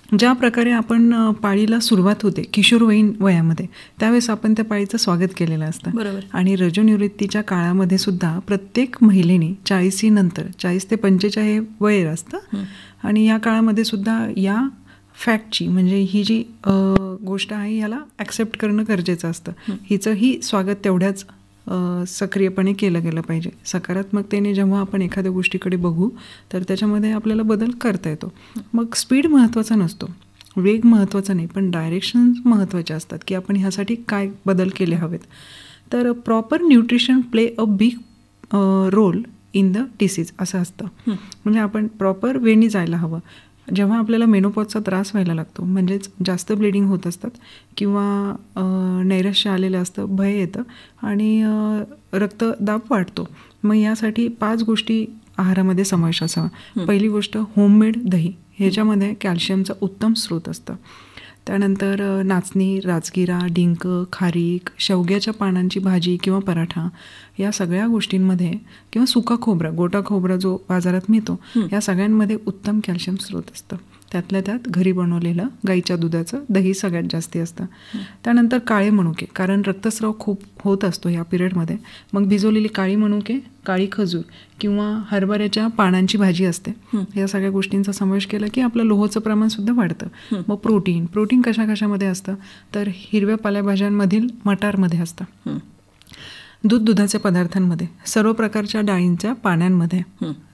ज्या प्रकारे आपण पाळीला सुरुवात होते किशोरवयीन वयामध्ये, त्यावेळेस आपण त्या पाळीचं स्वागत केलेलं असतं. आणि रजोनिवृत्तीच्या काळामध्ये सुद्धा प्रत्येक महिलेने 40 नंतर 40 ते 45 हे वय असतं आणि या काळामध्ये सुद्धा या फॅक्टची, म्हणजे ही जी गोष्ट आहे याला ॲक्सेप्ट करणं गरजेचं असतं. हिचंही स्वागत तेवढ्याच सक्रियपणे केलं गेलं पाहिजे. सकारात्मकतेने जेव्हा आपण एखाद्या गोष्टीकडे बघू तर त्याच्यामध्ये आपल्याला बदल करता येतो. मग स्पीड महत्त्वाचा नसतो, वेग महत्त्वाचा नाही, पण डायरेक्शन महत्त्वाचे असतात की आपण ह्यासाठी काय बदल केले हवेत. तर proper nutrition play a big role in the disease असं असतं. म्हणजे आपण प्रॉपर वेनी जायला हवं. जेव्हा आपल्याला मेनोपॉजचा त्रास व्हायला लागतो, म्हणजेच जास्त ब्लिडिंग होत असतात किंवा नैराश्य आलेलं असतं, भय येतं आणि रक्तदाब वाढतो, मग यासाठी 5 गोष्टी आहारामध्ये समावेश असावा. पहिली गोष्ट होममेड दही, ह्याच्यामध्ये कॅल्शियमचा उत्तम स्रोत असतं. त्यानंतर नाचणी, राजगिरा, डिंक, खारीक, शेवग्याच्या पानांची भाजी किंवा पराठा, या सगळ्या गोष्टींमध्ये किंवा सुका खोबरा, गोटा खोबरा जो बाजारात मिळतो, या सगळ्यांमध्ये उत्तम कॅल्शियम स्रोत असतं. त्यातल्या त्यात घरी बनवलेलं गाईच्या दुधाचं दही सगळ्यात जास्ती असतं. त्यानंतर काळे मनुके, कारण रक्तस्राव खूप होत असतो या पिरियडमध्ये, मग भिजवलेली काळी मनुके, काळी खजूर किंवा हरभऱ्याच्या पानांची भाजी असते, या सगळ्या गोष्टींचा समावेश केला की आपलं लोहाचं प्रमाणसुद्धा वाढतं. मग प्रोटीन कशामध्ये असतं तर हिरव्या पालेभाज्यांमधील मटारमध्ये असतं, दुधाच्या पदार्थांमध्ये, सर्व प्रकारच्या डाळींच्या पाण्यांमध्ये,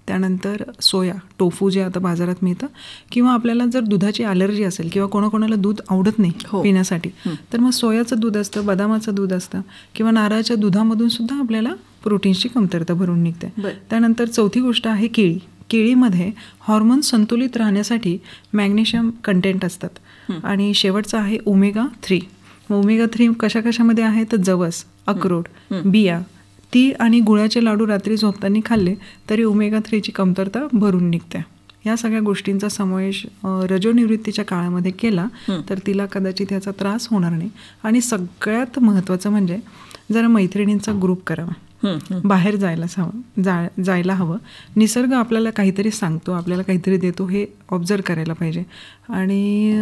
त्यानंतर सोया, टोफू जे आता बाजारात मिळतं, किंवा आपल्याला जर दुधाची ॲलर्जी असेल किंवा कोणाकोणाला दूध आवडत नाही पिण्यासाठी, तर मग सोयाचं दूध असतं, बदामाचं दूध असतं किंवा नारळाच्या दुधामधून सुद्धा आपल्याला प्रोटीन्सची कमतरता भरून निघते. त्यानंतर चौथी गोष्ट आहे केळी. केळीमध्ये हॉर्मोन संतुलित राहण्यासाठी मॅग्नेशियम कंटेंट असतात. आणि शेवटचं आहे ओमेगा 3. ओमेगा 3 कशामध्ये आहे तर जवस, अक्रोड, बिया, तीळ आणि गुळाचे लाडू रात्री झोपताना खाल्ले तरी ओमेगा 3ची कमतरता भरून निघते. या सगळ्या गोष्टींचा समावेश रजोनिवृत्तीच्या काळामध्ये केला तर तिला कदाचित याचा त्रास होणार नाही. आणि सगळ्यात महत्त्वाचं म्हणजे जरा मैत्रिणींचा ग्रुप करावा, बाहेर जायला हवं. निसर्ग आपल्याला काहीतरी सांगतो, आपल्याला काहीतरी देतो, हे ऑब्झर्व करायला पाहिजे. आणि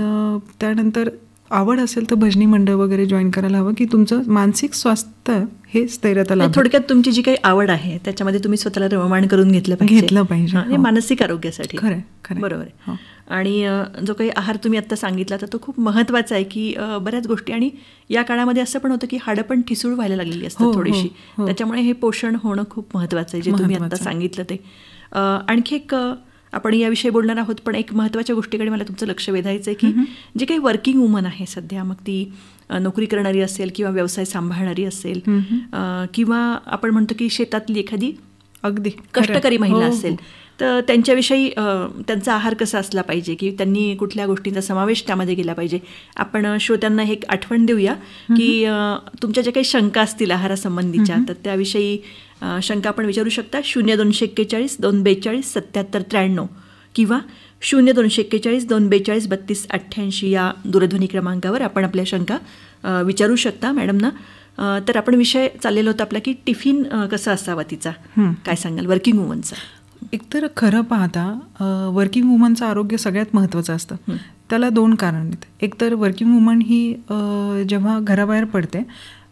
त्यानंतर आवड असेल तर भजनी मंडळ वगैरे जॉईन करायला हवं की तुमचं मानसिक स्वास्थ्य हे स्थैर्यता लाभेल. थोडक्यात तुमची जी काही आवड आहे त्याच्यामध्ये तुम्ही स्वतःला रममाण करून घेतलं पाहिजे मानसिक आरोग्यासाठी. खरं, बरोबर आहे. आणि जो काही आहार तुम्ही आता सांगितला तर तो खूप महत्त्वाचा आहे की बऱ्याच गोष्टी, आणि या काळामध्ये असं पण होतं की हाडं पण ठिसूळ व्हायला लागलेली असतात थोडीशी, त्याच्यामुळे हे पोषण होणं खूप महत्त्वाचं आहे जे तुम्ही आता सांगितलं ते. आणखी एक आपण याविषयी बोलणार आहोत, पण एक महत्त्वाच्या गोष्टीकडे मला तुमचं लक्ष वेधायचं आहे की जे काही वर्किंग वुमन आहे सध्या, मग ती नोकरी करणारी असेल किंवा व्यवसाय सांभाळणारी असेल किंवा आपण म्हणतो की शेतातली एखादी अगदी कष्टकरी महिला असेल, तर त्यांच्याविषयी त्यांचा आहार कसा असला पाहिजे की त्यांनी कुठल्या गोष्टींचा समावेश त्यामध्ये केला पाहिजे. आपण श्रोत्यांना एक आठवण देऊया की तुमच्या ज्या काही शंका असतील आहारासंबंधीच्या तर त्याविषयी शंका आपण विचारू शकता. 0241 242 7793 किंवा 0241 242 3288 या दूरध्वनी क्रमांकावर आपण आपल्या शंका विचारू शकता मॅडमना. तर आपण विषय चाललेला होता आपला की टिफिन कसा असावा तिचा, काय सांगाल वर्किंग वुमनचा? एकतर खरं पाहता वर्किंग वुमनचं आरोग्य सगळ्यात महत्त्वाचं असतं. त्याला 2 कारण आहेत. एकतर वर्किंग वुमन ही जेव्हा घराबाहेर पडते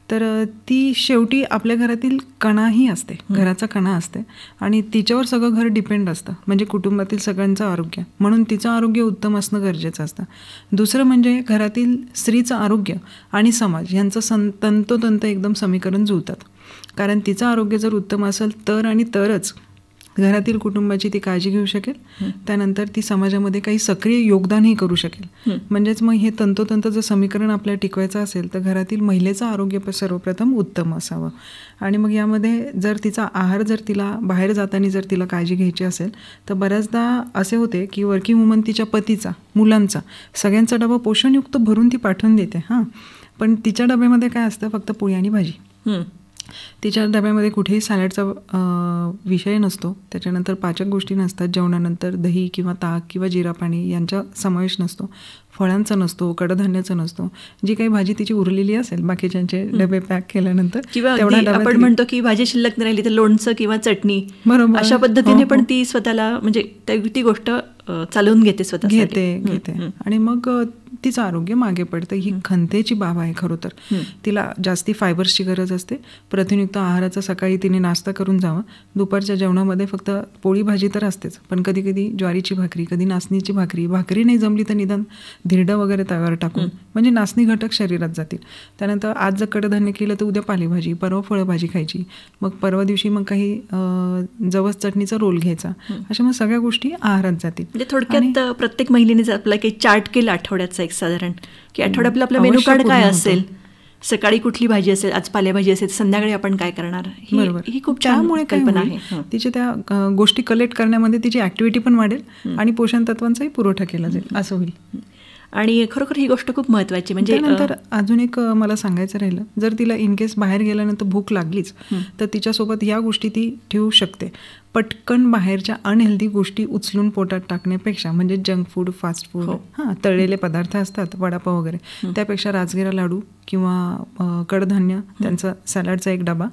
तर ती शेवटी आपल्या घरातील कणाही असते, घराचा कणा असते आणि तिच्यावर सगळं घर डिपेंड असतं, म्हणजे कुटुंबातील सगळ्यांचं आरोग्य, म्हणून तिचं आरोग्य उत्तम असणं गरजेचं असतं. दुसरं म्हणजे घरातील स्त्रीचं आरोग्य आणि समाज यांचं तंतोतंत एकदम समीकरण जुळतात. कारण तिचं आरोग्य जर उत्तम असेल तर आणि तरच घरातील कुटुंबाची ती काळजी घेऊ शकेल, त्यानंतर ती समाजामध्ये काही सक्रिय योगदानही करू शकेल. म्हणजेच मग हे तंतोतंत जर समीकरण आपल्याला टिकवायचं असेल तर घरातील महिलेचं आरोग्य सर्वप्रथम उत्तम असावं. आणि मग यामध्ये जर तिचा आहार जर तिला बाहेर जाताना जर तिला काळजी घ्यायची असेल तर बऱ्याचदा असे होते की वर्किंग वुमन तिच्या पतीचा, मुलांचा, सगळ्यांचा डबा पोषणयुक्त भरून ती पाठवून देते, पण तिच्या डब्यामध्ये काय असतं, फक्त पोळी आणि भाजी. तिच्या डब्यामध्ये कुठेही सॅलडचा विषय नसतो, त्याच्यानंतर पाचक गोष्टी नसतात, जेवणानंतर दही किंवा ताक किंवा जिरा पाणी यांचा समावेश नसतो, फळांचा नसतो, कडधान्याचा नसतो. जी काही भाजी तिची उरलेली असेल बाकीच्यांचे डबे पॅक केल्यानंतर किंवा आपण म्हणतो की भाजी शिल्लक नाही राहिली तर लोणचं किंवा चटणी, बरोबर, अशा पद्धतीने पण ती स्वतःला म्हणजे ती गोष्ट चालवून घेते घेते आणि मग तिचं आरोग्य मागे पडतं. ही खंतेची बाब आहे खरं तर. तिला जास्ती फायबर्सची गरज असते. प्रथिनयुक्त आहाराचा सकाळी तिने नाश्ता करून जावं. दुपारच्या जेवणामध्ये फक्त पोळी भाजी तर असतेच, पण कधी कधी ज्वारीची भाकरी, कधी नाचणीची भाकरी नाही जमली तर निदान धिरडं वगैरे तव्यावर टाकून, म्हणजे नाचणी घटक शरीरात जातील. त्यानंतर आज जर कडधान्य केलं तर उद्या पालेभाजी, परवा फळभाजी खायची, मग परवा दिवशी मग काही जवस चटणीचा रोल घ्यायचा. अशा मग सगळ्या गोष्टी आहारात जातील. म्हणजे थोडक्यात प्रत्येक महिलेने आपला काही चार्ट केला आठवड्याचा एक साधारण की आठवड्यात आपला मेनू कार्ड काय असेल सकाळी कुठली भाजी असेल, आज पालेभाजी असेल, संध्याकाळी आपण काय करणार, ही खूप त्यामुळे कल्पना आहे. तिचे त्या गोष्टी कलेक्ट करण्यामध्ये तिची ऍक्टिव्हिटी पण वाढेल आणि पोषण तत्वांचाही पुरवठा केला जाईल असं होईल. आणि खरोखर ही गोष्ट खूप महत्त्वाची. म्हणजे नंतर अजून एक मला सांगायचं राहिलं, जर तिला इन केस बाहेर गेल्यानंतर भूक लागलीच तर तिच्यासोबत या गोष्टी ती ठेवू शकते. पटकन बाहेरच्या अनहेल्दी गोष्टी उचलून पोटात टाकण्यापेक्षा, म्हणजे जंक फूड, फास्ट फूड, तळलेले पदार्थ असतात, वडापाव वगैरे, त्यापेक्षा राजगिरा लाडू किंवा कडधान्य, त्यांचा सॅलडचा एक डबा,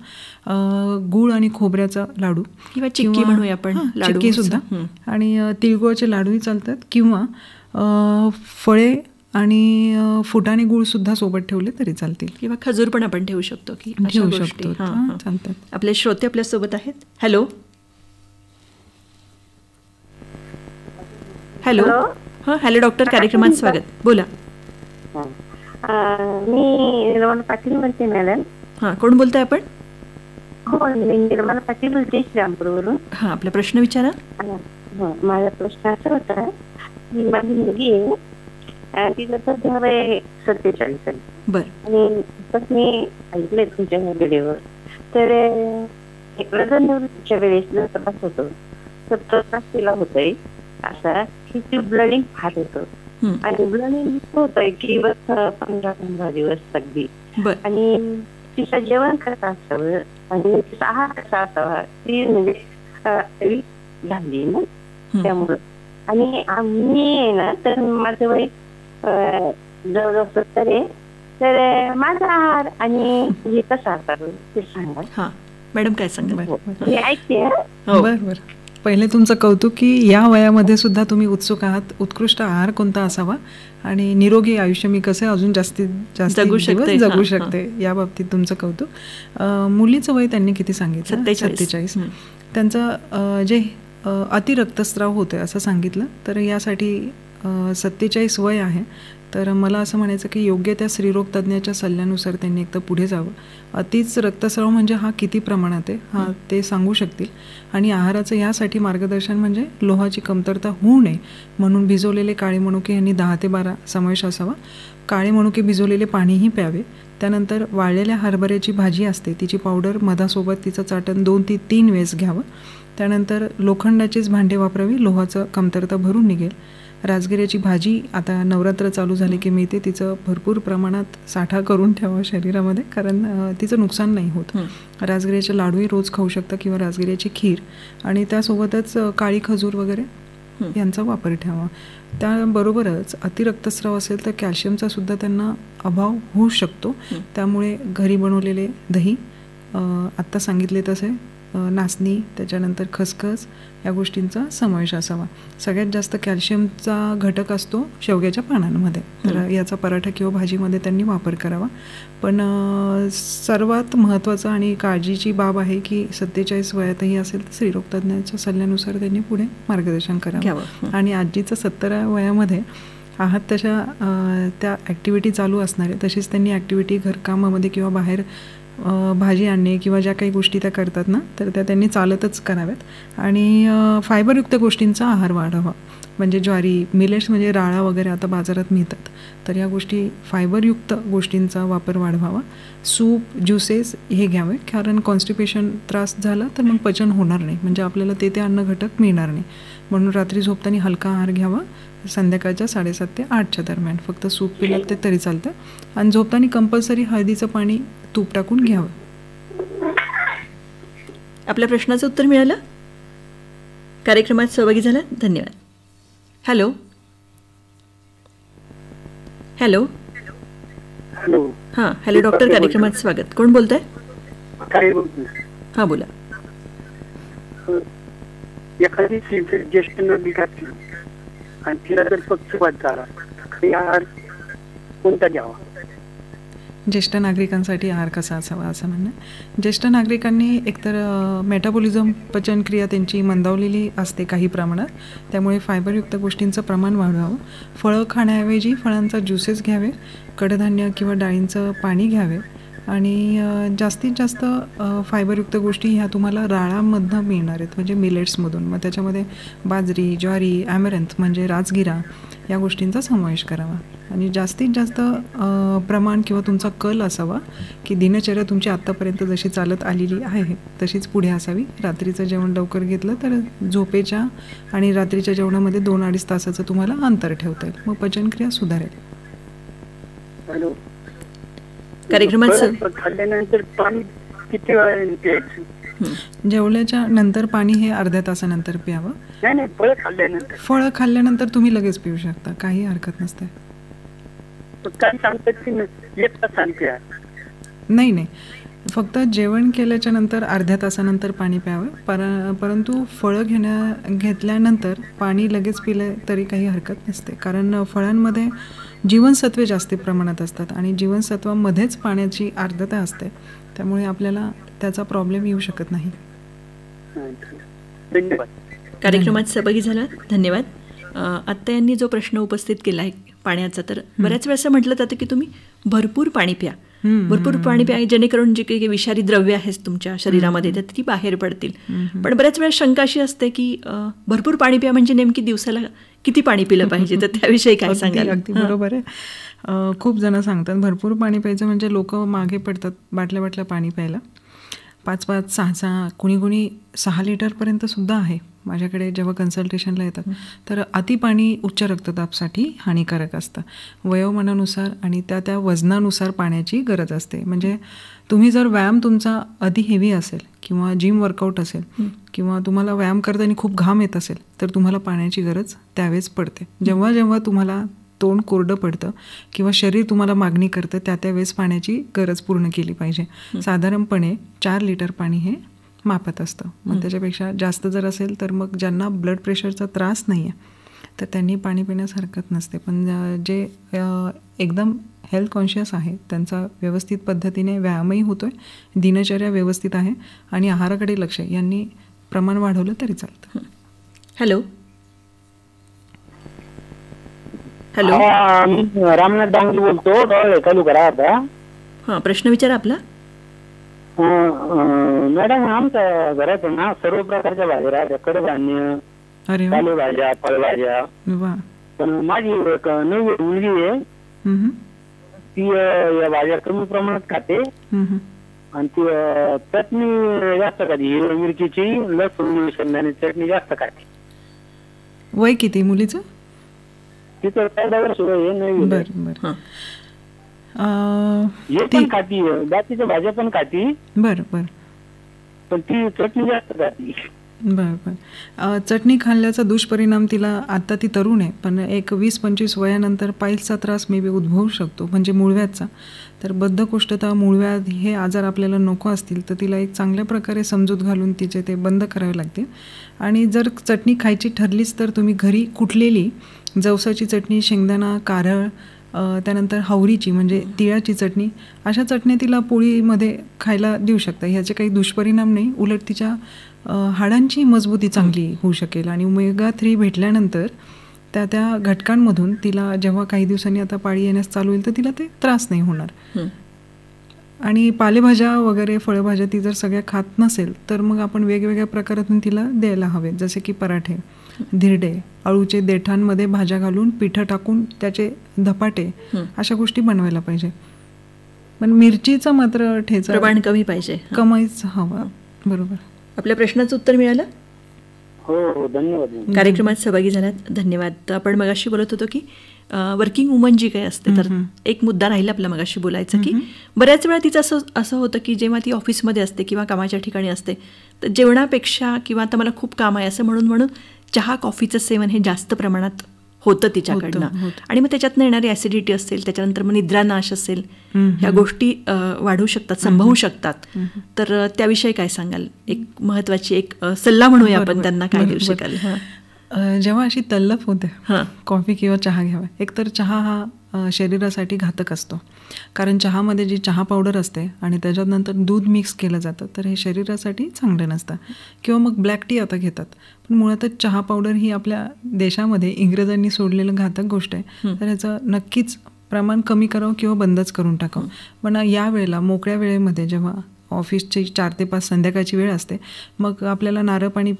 गूळ आणि खोबऱ्याचा लाडू किंवा चिक्की म्हणूया आपण, चिक्की सुद्धा, आणि तिळगुळाचे लाडूही चालतात, किंवा फळे आणि फुटाणे गूळ सुद्धा सोबत ठेवले तरी चालतील, किंवा खजूर पण आपण ठेवू शकतो की ठेवू शकतो, चालतात. आपले श्रोते आपल्या सोबत आहेत. हॅलो हॅलो हॅलो डॉक्टर, कार्यक्रमात स्वागत, बोला. मी निर्मला पाटील बोलते मॅडम. कोण बोलताय आपण? हो, मी निर्मला पाटील बोलते श्रीरामपूरवरून. आपला प्रश्न विचारा. माझा प्रश्न असा होता की माझी मुलगी आहे, तिचं सध्या वय 47 आहे. बरं. आणि तसं मी ऐकलंय तुमच्या व्हिडिओवर, तर वजन निवृत्तीच्या वेळेस जर त्रास होतो तर तो त्रास तिला होतोय असा की ती ब्लडिंग फार होतं, आणि ब्लडिंग होतंय की बस 15-15 दिवस अगदी. आणि तिचं जेवण कसं असावं आणि तिचा आहार कसा असावा, ती म्हणजे झाली ना त्यामुळं. आणि आम्ही आहे ना, तर माझं वय जवळजवळ 70 आहे, तर माझा आहार आणि हे कसं असावं ते सांगा. मॅडम काय सांगा. मी ऐकते. बरं. पहिले तुमचं कौतुक की या वयामध्ये सुद्धा तुम्ही उत्सुक आहात. उत्कृष्ट आहार कोणता असावा आणि निरोगी आयुष्य मी कसं अजून जास्तीत जास्त जगू शकते या बाबतीत तुमचं कौतुक. मुलीचं वय त्यांनी किती सांगितलं? 47. त्यांचं जे अतिरक्तस्राव होतोय असं सांगितलं, तर यासाठी 47 वय आहे. तर मला असं म्हणायचं की योग्य त्या स्त्रीरोग तज्ज्ञाच्या सल्ल्यानुसार त्यांनी एकदा पुढे जावं. अतिच रक्तस्राव म्हणजे हा किती प्रमाणात आहे ते सांगू शकतील. आणि आहाराचं यासाठी मार्गदर्शन म्हणजे लोहाची कमतरता होऊ नये म्हणून भिजवलेले काळे मनुके यांनी 10 ते 12 समावेश असावा. काळे मनुके भिजवलेले पाणीही प्यावे. त्यानंतर वाळलेल्या हरभऱ्याची भाजी असते, तिची पावडर मधासोबत तिचं चाटण 2 ते 3 वेळेस घ्यावं. त्यानंतर लोखंडाचीच भांडे वापरावी, लोहाचं कमतरता भरून निघेल. राजगिऱ्याची भाजी आता नवरात्र चालू झाली की मिळते, तिचं भरपूर प्रमाणात साठा करून ठेवा शरीरामध्ये, कारण तिचं नुकसान नाही होत. राजगिऱ्याचे लाडूही रोज खाऊ शकता किंवा राजगिऱ्याची खीर, आणि त्यासोबतच काळी खजूर वगैरे यांचा वापर ठेवा. त्याबरोबरच अतिरक्तस्राव असेल तर कॅल्शियमचा सुद्धा त्यांना अभाव होऊ शकतो. त्यामुळे घरी बनवलेले दही, आत्ता सांगितले तसे नाचणी, त्याच्यानंतर खसखस या गोष्टींचा समावेश असावा. सगळ्यात जास्त कॅल्शियमचा घटक असतो शेवग्याच्या पानांमध्ये, तर याचा पराठा किंवा भाजीमध्ये त्यांनी वापर करावा. पण सर्वात महत्त्वाचं आणि काळजीची बाब आहे की 47 वयातही असेल तर स्त्रीरोग तज्ज्ञाच्या सल्ल्यानुसार त्यांनी पुढे मार्गदर्शन करावं. आणि आजीचं 70 वयामध्ये आहात तशा त्या ॲक्टिव्हिटी चालू असणार आहे, तशीच त्यांनी ॲक्टिव्हिटी घरकामामध्ये किंवा बाहेर भाजी आणणे किंवा ज्या काही गोष्टी त्या करतात ना, तर त्या त्यांनी चालतच कराव्यात. आणि फायबरयुक्त गोष्टींचा आहार वाढावा, म्हणजे ज्वारी, मिलेट्स म्हणजे राळा वगैरे आता बाजारात मिळतात, तर या गोष्टी फायबरयुक्त गोष्टींचा वापर वाढवावा. सूप, ज्युसेस हे घ्यावे, कारण कॉन्स्टिपेशन त्रास झाला तर मग पचन होणार नाही, म्हणजे आपल्याला ते अन्न घटक मिळणार नाही. म्हणून रात्री झोपताना हलका आहार घ्यावा, संध्याकाळच्या 7:30 ते 8च्या दरम्यान. फक्त सूप पिलं ते तरी चालतं. आणि झोपताना कंपल्सरी हळदीचं पाणी, तूप टाकून घ्यावं. आपल्या प्रश्नाचं उत्तर मिळालं. कार्यक्रमात सहभागी झाला, धन्यवाद. Hello hello hello. Hello doctor, कार्यक्रमात स्वागत. कोण बोलताय? बोला. एखादी ज्येष्ठ नागरिक असतील आणि तिला जर पक्षपात झाला तर आहार कोणता घ्यावा? ज्येष्ठ नागरिकांसाठी आहार कसा असावा असं म्हणणं. ज्येष्ठ नागरिकांनी एकतर मेटाबॉलिझम, पचनक्रिया त्यांची मंदावलेली असते काही प्रमाणात, त्यामुळे फायबरयुक्त गोष्टींचं प्रमाण वाढवावं. फळं खाण्याऐवजी फळांचा ज्युसेस घ्यावे, कडधान्य किंवा डाळींचं पाणी घ्यावे, आणि जास्तीत जास्त फायबरयुक्त गोष्टी ह्या तुम्हाला राळामधनं मिळणार आहेत, म्हणजे मिलेट्समधून. मग त्याच्यामध्ये बाजरी, ज्वारी, ॲमरंथ म्हणजे राजगिरा या गोष्टींचा समावेश करावा. आणि जास्तीत जास्त प्रमाण किंवा तुमचा कल असावा की दिनचर्या तुमची आत्तापर्यंत जशी चालत आलेली आहे तशीच पुढे असावी. रात्रीचं जेवण लवकर घेतलं तर झोपेच्या आणि रात्रीच्या जेवणामध्ये 2-2.5 तासाचं तुम्हाला अंतर ठेवता येईल, मग पचनक्रिया सुधारेल. हॅलो, कार्यक्रमात खाल्ल्यानंतर पाणी किती वेळा प्यायचं? जेवल्याच्या नंतर पाणी हे अर्ध्या तासानंतर प्यावं. नाही, फळं खाल्ल्यानंतर. फळं खाल्ल्यानंतर तुम्ही लगेच पिऊ शकता, काही हरकत नसते. काय सांगतात की 1 तास प्या? नाही, फक्त जेवण केल्याच्या नंतर अर्ध्या तासानंतर पाणी प्यावं. परंतु फळं घेतल्यानंतर पाणी लगेच पिलं तरी काही हरकत नसते, कारण फळांमध्ये जीवनसत्वे जास्त प्रमाणात असतात आणि जीवनसत्वामध्येच पाण्याची आर्द्रता असते, त्यामुळे आपल्याला त्याचा प्रॉब्लेम येऊ शकत नाही. धन्यवाद. कार्यक्रमात सहभागी झाला, धन्यवाद. आत्ता यांनी जो प्रश्न उपस्थित केला आहे पाण्याचा, तर बऱ्याच वेळेस म्हटलं जातं की तुम्ही भरपूर पाणी प्या, भरपूर पाणी प्या, जेणेकरून जी काही विषारी द्रव्य आहेत तुमच्या शरीरामध्ये तर ती बाहेर पडतील. पण बऱ्याच वेळेस शंका अशी असते की भरपूर पाणी प्या म्हणजे नेमकी दिवसाला किती पाणी पिलं पाहिजे, तर त्याविषयी काय सांगाल? अगदी बरोबर आहे. खूप जण सांगतात भरपूर पाणी प्यायचं, म्हणजे लोक मागे पडतात बाटल्या पाणी प्यायला. 5-5, 6-6, कुणी 6 लिटरपर्यंत सुद्धा आहे. माझ्याकडे जेव्हा कन्सल्टेशनला येतात तर अति पाणी उच्च रक्तदाबासाठी हानिकारक असतं. वयोमानानुसार आणि त्या वजनानुसार पाण्याची गरज असते. म्हणजे तुम्ही जर व्यायाम तुमचा अति हेवी असेल किंवा जिम वर्कआउट असेल किंवा तुम्हाला व्यायाम करताना खूप घाम येत असेल तर तुम्हाला पाण्याची गरज त्यावेळेस पडते. जेव्हा जेव्हा तुम्हाला तोंड कोरडं पडतं किंवा शरीर तुम्हाला मागणी करतं त्यावेळेस पाण्याची गरज पूर्ण केली पाहिजे. साधारणपणे 4 लिटर पाणी हे मापत असतं. मग त्याच्यापेक्षा जास्त जर असेल तर मग ज्यांना ब्लड प्रेशरचा त्रास नाही आहे तर त्यांनी पाणी पिण्यास हरकत नसते. पण जे एकदम हेल्थ कॉन्शियस आहे त्यांचा व्यवस्थित पद्धतीने व्यायामही होतोय, दिनचर्या व्यवस्थित आहे आणि आहाराकडे लक्ष, यांनी प्रमाण वाढवलं तरी चालतं. हॅलो, रामनाथ डांगे बोलतो, चालू करा आता. हां, प्रश्न विचारा आपला. मॅडम, आमच्या घरात ना सर्व प्रकारच्या भाज्या राहत्या, कडधान्य, पालेभाज्या, फळभाज्या. पण माझी एक नवी मुलगी आहे, ती या भाज्या कमी प्रमाणात खाते आणि ती चटणी जास्त खाते, हिरवी मिरचीची, लसूण, शेंगदाण्याची चटणी जास्त खाते. वय किती मुलीचं? तिचं 14 वर्ष आहे, नवी. बरं. हे पण खाती, बाकीच्या भाज्या पण खाती. बरं. पण ती चटणी जास्त खाती. बरं. चटणी खाल्ल्याचा दुष्परिणाम तिला, आता ती तरुण आहे पण एक 20-25 वयानंतर पाईल्सचा त्रास मे बी उद्भवू शकतो, म्हणजे मूळव्याधचा. तर बद्धकोष्ठता, मूळव्याध हे आजार आपल्याला नको असतील तर तिला एक चांगल्या प्रकारे समजूत घालून तिचे ते बंद करावे लागते. आणि जर चटणी खायची ठरलीच तर तुम्ही घरी कुटलेली जवसाची चटणी, शेंगदाणा, कारळ, त्यानंतर हावरीची म्हणजे तिळाची चटणी, अशा चटण्या तिला पोळीमध्ये खायला देऊ शकता. ह्याचे काही दुष्परिणाम नाही, उलट तिच्या हाडांची मजबूती चांगली होऊ शकेल. आणि ओमेगा-3 भेटल्यानंतर त्या घटकांमधून तिला जेव्हा काही दिवसांनी आता पाळी येण्यास चालू होईल तर तिला ते त्रास नाही होणार. आणि पालेभाज्या वगैरे फळभाज्या ती जर सगळ्या खात नसेल तर मग आपण वेगवेगळ्या प्रकारातून तिला द्यायला हवे, जसे की पराठे, धिरडे, अळूचे देठांमध्ये भाज्या घालून पिठं टाकून त्याचे धपाटे, अशा गोष्टी बनवायला पाहिजे. पण मिरचीचं मात्र ठेचा प्रमाण कमी पाहिजे, कमीच हवा. बरोबर. आपल्या प्रश्नाचं उत्तर मिळालं? हो, धन्यवाद. कार्यक्रमात सहभागी झाल्यात धन्यवाद. आपण मगाशी बोलत होतो की वर्किंग वुमन जी काही असते, तर एक मुद्दा राहिला आपला मगाशी बोलायचं की बऱ्याच वेळा तिचं असं होतं की जेव्हा ती ऑफिसमध्ये असते किंवा कामाच्या ठिकाणी असते तर जेवणापेक्षा किंवा आता मला खूप काम आहे असं म्हणून चहा कॉफीचं सेवन हे जास्त प्रमाणात होतं तिच्याकडनं. आणि मग त्याच्यातनं येणारी ॲसिडिटी असेल, त्याच्यानंतर मग निद्रानाश असेल, ह्या गोष्टी वाढू शकतात, संभवू शकतात. तर त्याविषयी काय सांगाल? एक महत्वाची एक सल्ला म्हणूया आपण त्यांना, काय देऊ शकाल? जेव्हा अशी तल्लफ होते कॉफी किंवा चहा घ्यावा. एकतर चहा हा शरीरासाठी घातक असतो, कारण चहामध्ये जी चहा पावडर असते आणि त्याच्यानंतर दूध मिक्स केलं जातं तर हे शरीरासाठी चांगलं नसतं. किंवा मग ब्लॅक टी आता घेतात, पण मुळातच चहा पावडर ही आपल्या देशामध्ये इंग्रजांनी सोडलेलं घातक गोष्ट आहे. तर ह्याचा नक्कीच प्रमाण कमी करावं किंवा बंदच करून टाकावं. पण या वेळेला मोकळ्या वेळेमध्ये जेव्हा ऑफिसची 4 ते 5 संध्याकाळची वेळ असते, मग आपल्याला नारळ पाणी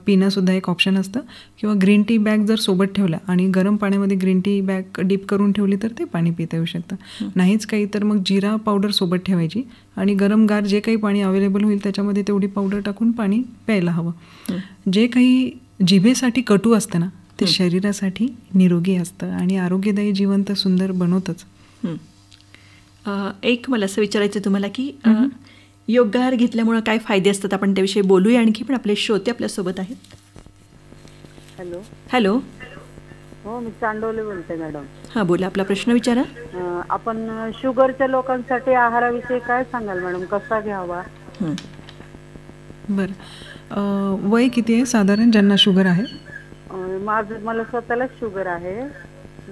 पिणंसुद्धा एक ऑप्शन असतं, किंवा ग्रीन टी बॅग जर सोबत ठेवल्या आणि गरम पाण्यामध्ये ग्रीन टी बॅग डीप करून ठेवली तर ते पाणी पिता येऊ शकतं. नाहीच काही तर मग जिरा पावडर सोबत ठेवायची आणि गरमगार जे काही पाणी अवेलेबल होईल त्याच्यामध्ये तेवढी पावडर टाकून पाणी प्यायला हवं. जे काही जिभेसाठी कटू असतं ना, ते शरीरासाठी निरोगी असतं आणि आरोग्यदायी जीवन तर सुंदर बनवतंच. एक मला असं विचारायचं तुम्हाला की योगाहार घेतल्यामुळे काय फायदे असतात, आपण त्याविषयी बोलूया आणखी. पण आपले श्रोते आपल्यासोबत आहेत. हॅलो. हॅलो. हो, मी चांडोले बोलते मॅडम. हां, बोला, आपला प्रश्न विचारा. आपण शुगरच्या लोकांसाठी आहाराविषयी काय सांगाल मॅडम, कसा घ्यावा? बरं, वय किती आहे साधारण ज्यांना शुगर आहे? मला स्वतःला शुगर आहे,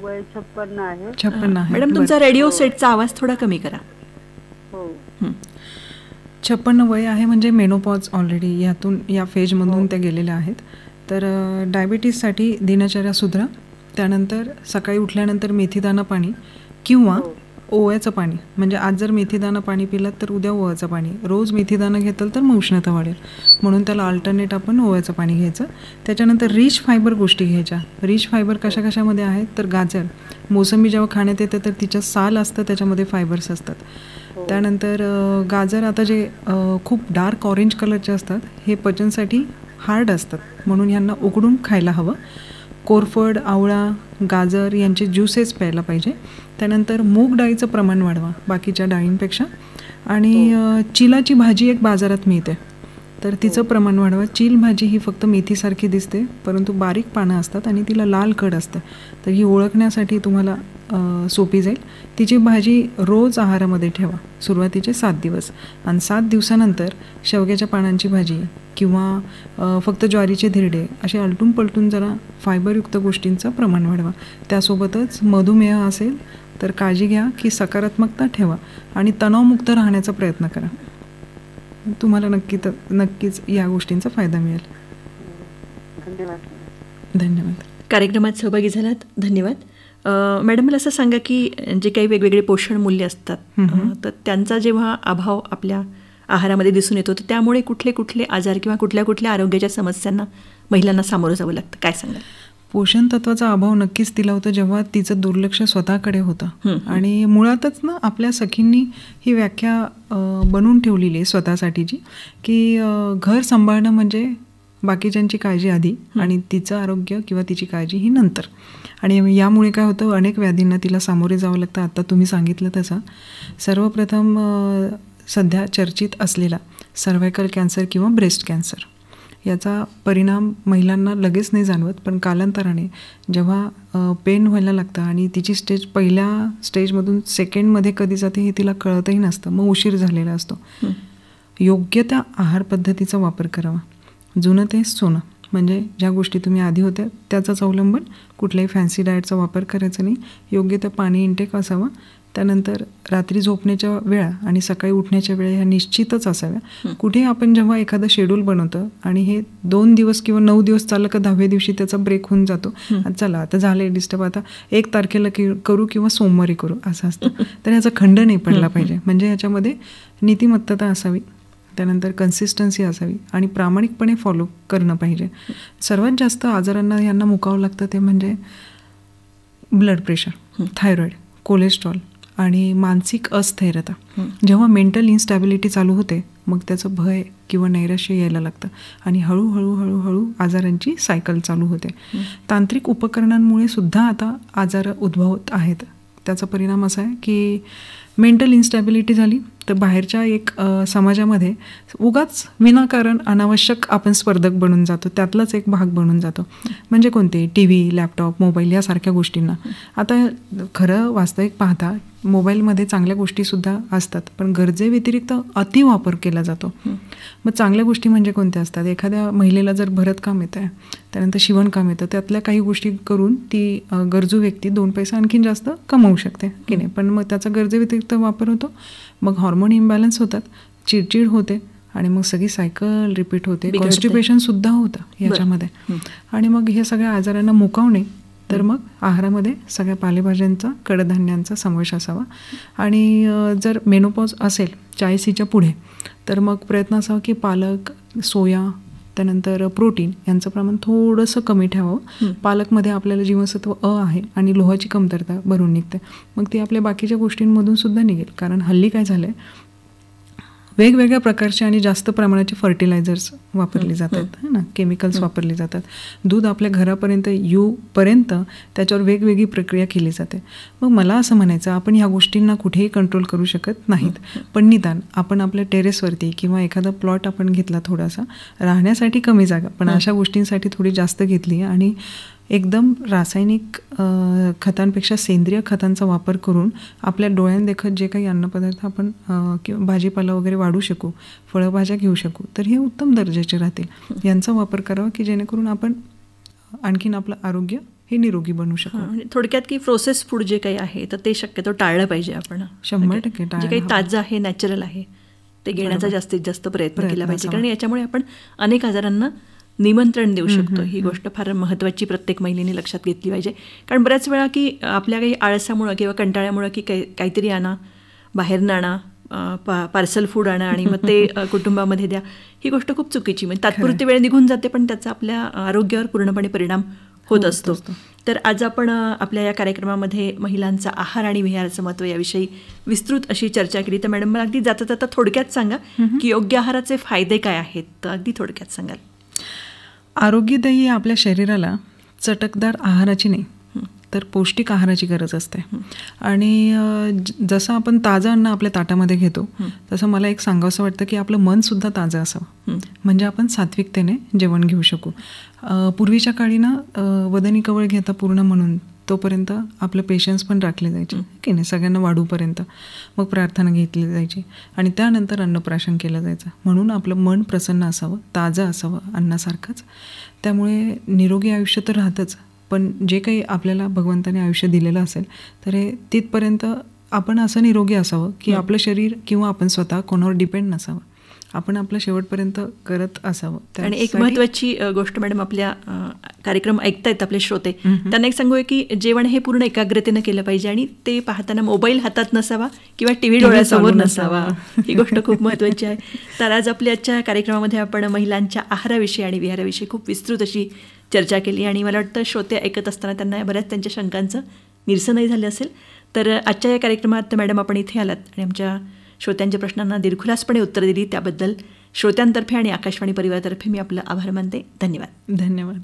वय 56 आहे. 56 आहे. मॅडम, तुमचा रेडिओ सेटचा आवाज थोडा कमी करा. हो. 56 वय आहे म्हणजे मेनोपॉज ऑलरेडी या फेजमधून त्या गेलेल्या आहेत. तर डायबिटीजसाठी दिनचर्या सुधारा. त्यानंतर सकाळी उठल्यानंतर मेथीदाणा पाणी किंवा ओव्याचं पाणी, म्हणजे आज जर मेथीदाणा पाणी पिलात तर उद्या ओव्याचं पाणी. रोज मेथीदाणा घेतलं तर मग उष्णता वाढेल, म्हणून त्याला अल्टरनेट आपण ओव्याचं पाणी घ्यायचं. त्याच्यानंतर रिच फायबर गोष्टी घ्यायच्या. रिच फायबर कशामध्ये आहेत तर गाजर, मोसंबी जेव्हा खाण्यात येते तर तिचं साल असतं, त्याच्यामध्ये फायबर्स असतात. त्यानंतर गाजर आता जे खूप डार्क ऑरेंज कलरचे असतात हे पचनसाठी हार्ड असतात, म्हणून ह्यांना उकडून खायला हवं. कोरफड, आवळा, गाजर यांचे ज्यूसेस प्यायला पाहिजे. त्यानंतर मूग डाळीचं प्रमाण वाढवा बाकीच्या डाळींपेक्षा. आणि चिलाची भाजी एक बाजारात मिळते तर तिचं प्रमाण वाढवा. चिल भाजी ही फक्त मेथीसारखी दिसते परंतु बारीक पानं असतात आणि तिला लाल कड असते, तर ही ओळखण्यासाठी तुम्हाला सोपी जाईल. तिची भाजी रोज आहारामध्ये ठेवा सुरुवातीचे 7 दिवस, आणि 7 दिवसानंतर शेवग्याच्या पानांची भाजी किंवा फक्त ज्वारीचे धिरडे असे आलटून पलटून जरा फायबरयुक्त गोष्टींचं प्रमाण वाढवा. त्यासोबतच मधुमेह असेल तर काळजी घ्या की सकारात्मकता ठेवा आणि तणावमुक्त राहण्याचा प्रयत्न करा. तुम्हाला नक्कीच या गोष्टींचा फायदा मिळेल. धन्यवाद. कार्यक्रमात सहभागी झालात, धन्यवाद. मॅडम, मला असं सांगा की जे काही वेगवेगळे पोषण मूल्य असतात तर त्यांचा जेव्हा अभाव आपल्या आहारामध्ये दिसून येतो तर त्यामुळे कुठले कुठले आजार किंवा कुठल्या आरोग्याच्या समस्यांना महिलांना सामोरं जावं लागतं, काय सांगाल? पोषण तत्वाचा अभाव नक्कीच तिला होतं जेव्हा तिचं दुर्लक्ष स्वतःकडे होतं. आणि मुळातच ना आपल्या सखींनी ही व्याख्या बनवून ठेवलेली आहे स्वतःसाठीची की घर सांभाळणं म्हणजे बाकीच्यांची काळजी आधी आणि तिचं आरोग्य किंवा तिची काळजी ही नंतर. आणि यामुळे काय होतं, अनेक व्याधींना तिला सामोरे जावं लागतं. आता तुम्ही सांगितलं तसं सर्वप्रथम सध्या चर्चित असलेला सर्व्हायकल कॅन्सर किंवा ब्रेस्ट कॅन्सर, याचा परिणाम महिलांना लगेच नाही जाणवत, पण कालांतराने जेव्हा पेन व्हायला लागतं आणि तिची स्टेज पहिल्या स्टेजमधून सेकंडमध्ये कधी जाते हे तिला कळतही नसतं, मग उशीर झालेला असतो. योग्य त्या आहार पद्धतीचा वापर करावा. जुनं ते सोनं, म्हणजे ज्या गोष्टी तुम्ही आधी होत्या त्याचाच अवलंबन, कुठल्याही फॅन्सी डाएटचा वापर करायचा नाही. योग्य त्या पाणी इंटेक असावा. त्यानंतर रात्री झोपण्याच्या वेळा आणि सकाळी उठण्याच्या वेळा ह्या निश्चितच असाव्या. कुठे आपण जेव्हा एखादं शेड्यूल बनवतं आणि हे 2 दिवस किंवा 9 दिवस चाललं का 10व्या दिवशी त्याचा ब्रेक होऊन जातो, चला आता झालं डिस्टर्ब, आता 1 तारखेला करू किंवा सोमवारी करू असं असतं. तर ह्याचा खंड नाही पडला पाहिजे, म्हणजे ह्याच्यामध्ये नीतिमत्ता असावी. त्यानंतर कन्सिस्टन्सी असावी आणि प्रामाणिकपणे फॉलो करणं पाहिजे. सर्वात जास्त आजारांना यांना मुकावं लागतं ते म्हणजे ब्लड प्रेशर, थायरॉईड, कोलेस्ट्रॉल आणि मानसिक अस्थिरता. जेव्हा मेंटल इन्स्टॅबिलिटी चालू होते मग त्याचं भय किंवा नैराश्य यायला लागतं आणि हळूहळू आजारांची सायकल चालू होते. तांत्रिक उपकरणांमुळे सुद्धा आता आजार उद्भवत आहेत. त्याचा परिणाम असा आहे की मेंटल इन्स्टॅबिलिटी झाली तर बाहेरच्या एक समाजामध्ये उगाच विनाकारण अनावश्यक आपण स्पर्धक बनून जातो, त्यातलाच एक भाग बनून जातो. म्हणजे कोणते TV, लॅपटॉप, मोबाईल यासारख्या गोष्टींना. आता खरं वास्तविक पाहता मोबाईलमध्ये चांगल्या गोष्टीसुद्धा असतात, पण गरजेव्यतिरिक्त अतिवापर केला जातो. मग चांगल्या गोष्टी म्हणजे कोणत्या असतात? एखाद्या महिलेला जर भरतकाम येतं आहे, त्यानंतर शिवणकाम येतं, त्यातल्या काही गोष्टी करून ती गरजू व्यक्ती 2 पैसा आणखीन जास्त कमवू शकते की नाही. पण मग त्याचा गरजेव्यतिरिक्त वापर होतो, मग हॉर्मोन इम्बॅलन्स होतात, चिडचिड होते आणि मग सगळी सायकल रिपीट होते. कॉन्स्टिपेशन सुद्धा होतं याच्यामध्ये. आणि मग हे सगळ्या आजारांना मुकावणे तर मग आहारामध्ये सगळ्या पालेभाज्यांचा, कडधान्यांचा समावेश असावा. आणि जर मेनोपॉज असेल 40च्या पुढे तर मग प्रयत्न असावा की पालक, सोया, त्यानंतर प्रोटीन यांचं प्रमाण थोडंसं कमी ठेवावं. पालकमध्ये आपल्याला जीवनसत्व अ आहे आणि लोहाची कमतरता भरून निघते, मग ती आपल्या बाकीच्या गोष्टींमधून सुद्धा निघेल. कारण हल्ली काय झालं आहे, वेगवेगळ्या प्रकारचे आणि जास्त प्रमाणाचे फर्टिलायझर्स वापरले जातात ना, केमिकल्स वापरले जातात. दूध आपल्या घरापर्यंत येऊपर्यंत त्याच्यावर वेगवेगळी प्रक्रिया केली जाते. मग मला असं म्हणायचं, आपण ह्या गोष्टींना कुठेही कंट्रोल करू शकत नाहीत, पण निदान आपण आपल्या टेरेसवरती किंवा एखादा प्लॉट आपण घेतला, थोडासा राहण्यासाठी कमी जागा पण अशा गोष्टींसाठी थोडी जास्त घेतली आणि एकदम रासायनिक खतांपेक्षा सेंद्रिय खतांचा वापर करून आपल्या डोळ्यांदेखत जे काही अन्नपदार्थ आपण किंवा भाजीपाला वगैरे वाढू शकू, फळभाज्या घेऊ शकू, तर हे उत्तम दर्जाचे राहतील. यांचा वापर करावा की जेणेकरून आपण आणखीन आपलं आरोग्य हे निरोगी बनवू शकू. थोडक्यात की प्रोसेस फूड जे काही आहे तर ते शक्यतो टाळलं पाहिजे आपण. 100% जे काही ताजं आहे, नॅचरल आहे ते घेण्याचा जास्तीत जास्त प्रयत्न केला पाहिजे. कारण याच्यामुळे आपण अनेक आजारांना निमंत्रण देऊ शकतो. ही गोष्ट फार महत्त्वाची प्रत्येक महिलेने लक्षात घेतली पाहिजे. कारण बऱ्याच वेळा की आपल्या काही आळसामुळं किंवा कंटाळ्यामुळं की काहीतरी आणा, बाहेरनं आणा, पार्सल फूड आणा आणि मग ते कुटुंबामध्ये द्या, ही गोष्ट खूप चुकीची. म्हणजे तात्पुरती वेळ निघून जाते पण त्याचा आपल्या आरोग्यावर पूर्णपणे परिणाम होत असतो. तर आज आपण आपल्या या कार्यक्रमामध्ये महिलांचा आहार आणि विहाराचं महत्त्व याविषयी विस्तृत अशी चर्चा केली. तर मॅडम, मला अगदी जाता जाता थोडक्यात सांगा की योग्य आहाराचे फायदे काय आहेत, तर अगदी थोडक्यात सांगाल. आरोग्यदायी आपल्या शरीराला चटकदार आहाराची नाही तर पौष्टिक आहाराची गरज असते. आणि जसं आपण ताजं अन्न आपल्या ताटामध्ये घेतो तसं मला एक सांगावंसं वाटतं की आपलं मनसुद्धा ताजं असावं, म्हणजे आपण सात्विकतेने जेवण घेऊ शकू. पूर्वीच्या काळी ना वदनी कवळ घेता पूर्ण म्हणून तोपर्यंत आपलं पेशन्स पण राखले जायचे की नाही, सगळ्यांना वाढूपर्यंत मग प्रार्थना घेतली जायची आणि त्यानंतर अन्नप्राशन केलं जायचं. म्हणून आपलं मन प्रसन्न असावं, ताजं असावं अन्नासारखंच. त्यामुळे निरोगी आयुष्य तर राहतंच, पण जे काही आपल्याला भगवंताने आयुष्य दिलेलं असेल तर हे तिथपर्यंत आपण असं निरोगी असावं की आपलं शरीर किंवा आपण स्वतः कोणावर डिपेंड नसावं, आपण आपलं शेवटपर्यंत करत असावं. आणि एक महत्त्वाची गोष्ट मॅडम, आपल्या कार्यक्रम ऐकतायत आपले श्रोते, त्यांना एक सांगूया की जेवण हे पूर्ण एकाग्रतेनं केलं पाहिजे आणि ते पाहताना मोबाईल हातात नसावा किंवा टीव्ही डोळ्यासमोर नसावा, ही गोष्ट खूप महत्त्वाची आहे. तर आज आपल्या आजच्या कार्यक्रमामध्ये आपण महिलांच्या आहाराविषयी आणि विहाराविषयी खूप विस्तृत अशी चर्चा केली आणि मला वाटतं श्रोते ऐकत असताना त्यांना बऱ्याच त्यांच्या शंकांचं निरसनही झालं असेल. तर आजच्या या कार्यक्रमात मॅडम आपण इथे आलात आणि आमच्या श्रोत्यांच्या प्रश्नांना दीर्घुलासपणे उत्तर दिली, त्याबद्दल श्रोत्यांतर्फे आणि आकाशवाणी परिवारातर्फे मी आपलं आभार मानते. धन्यवाद. धन्यवाद.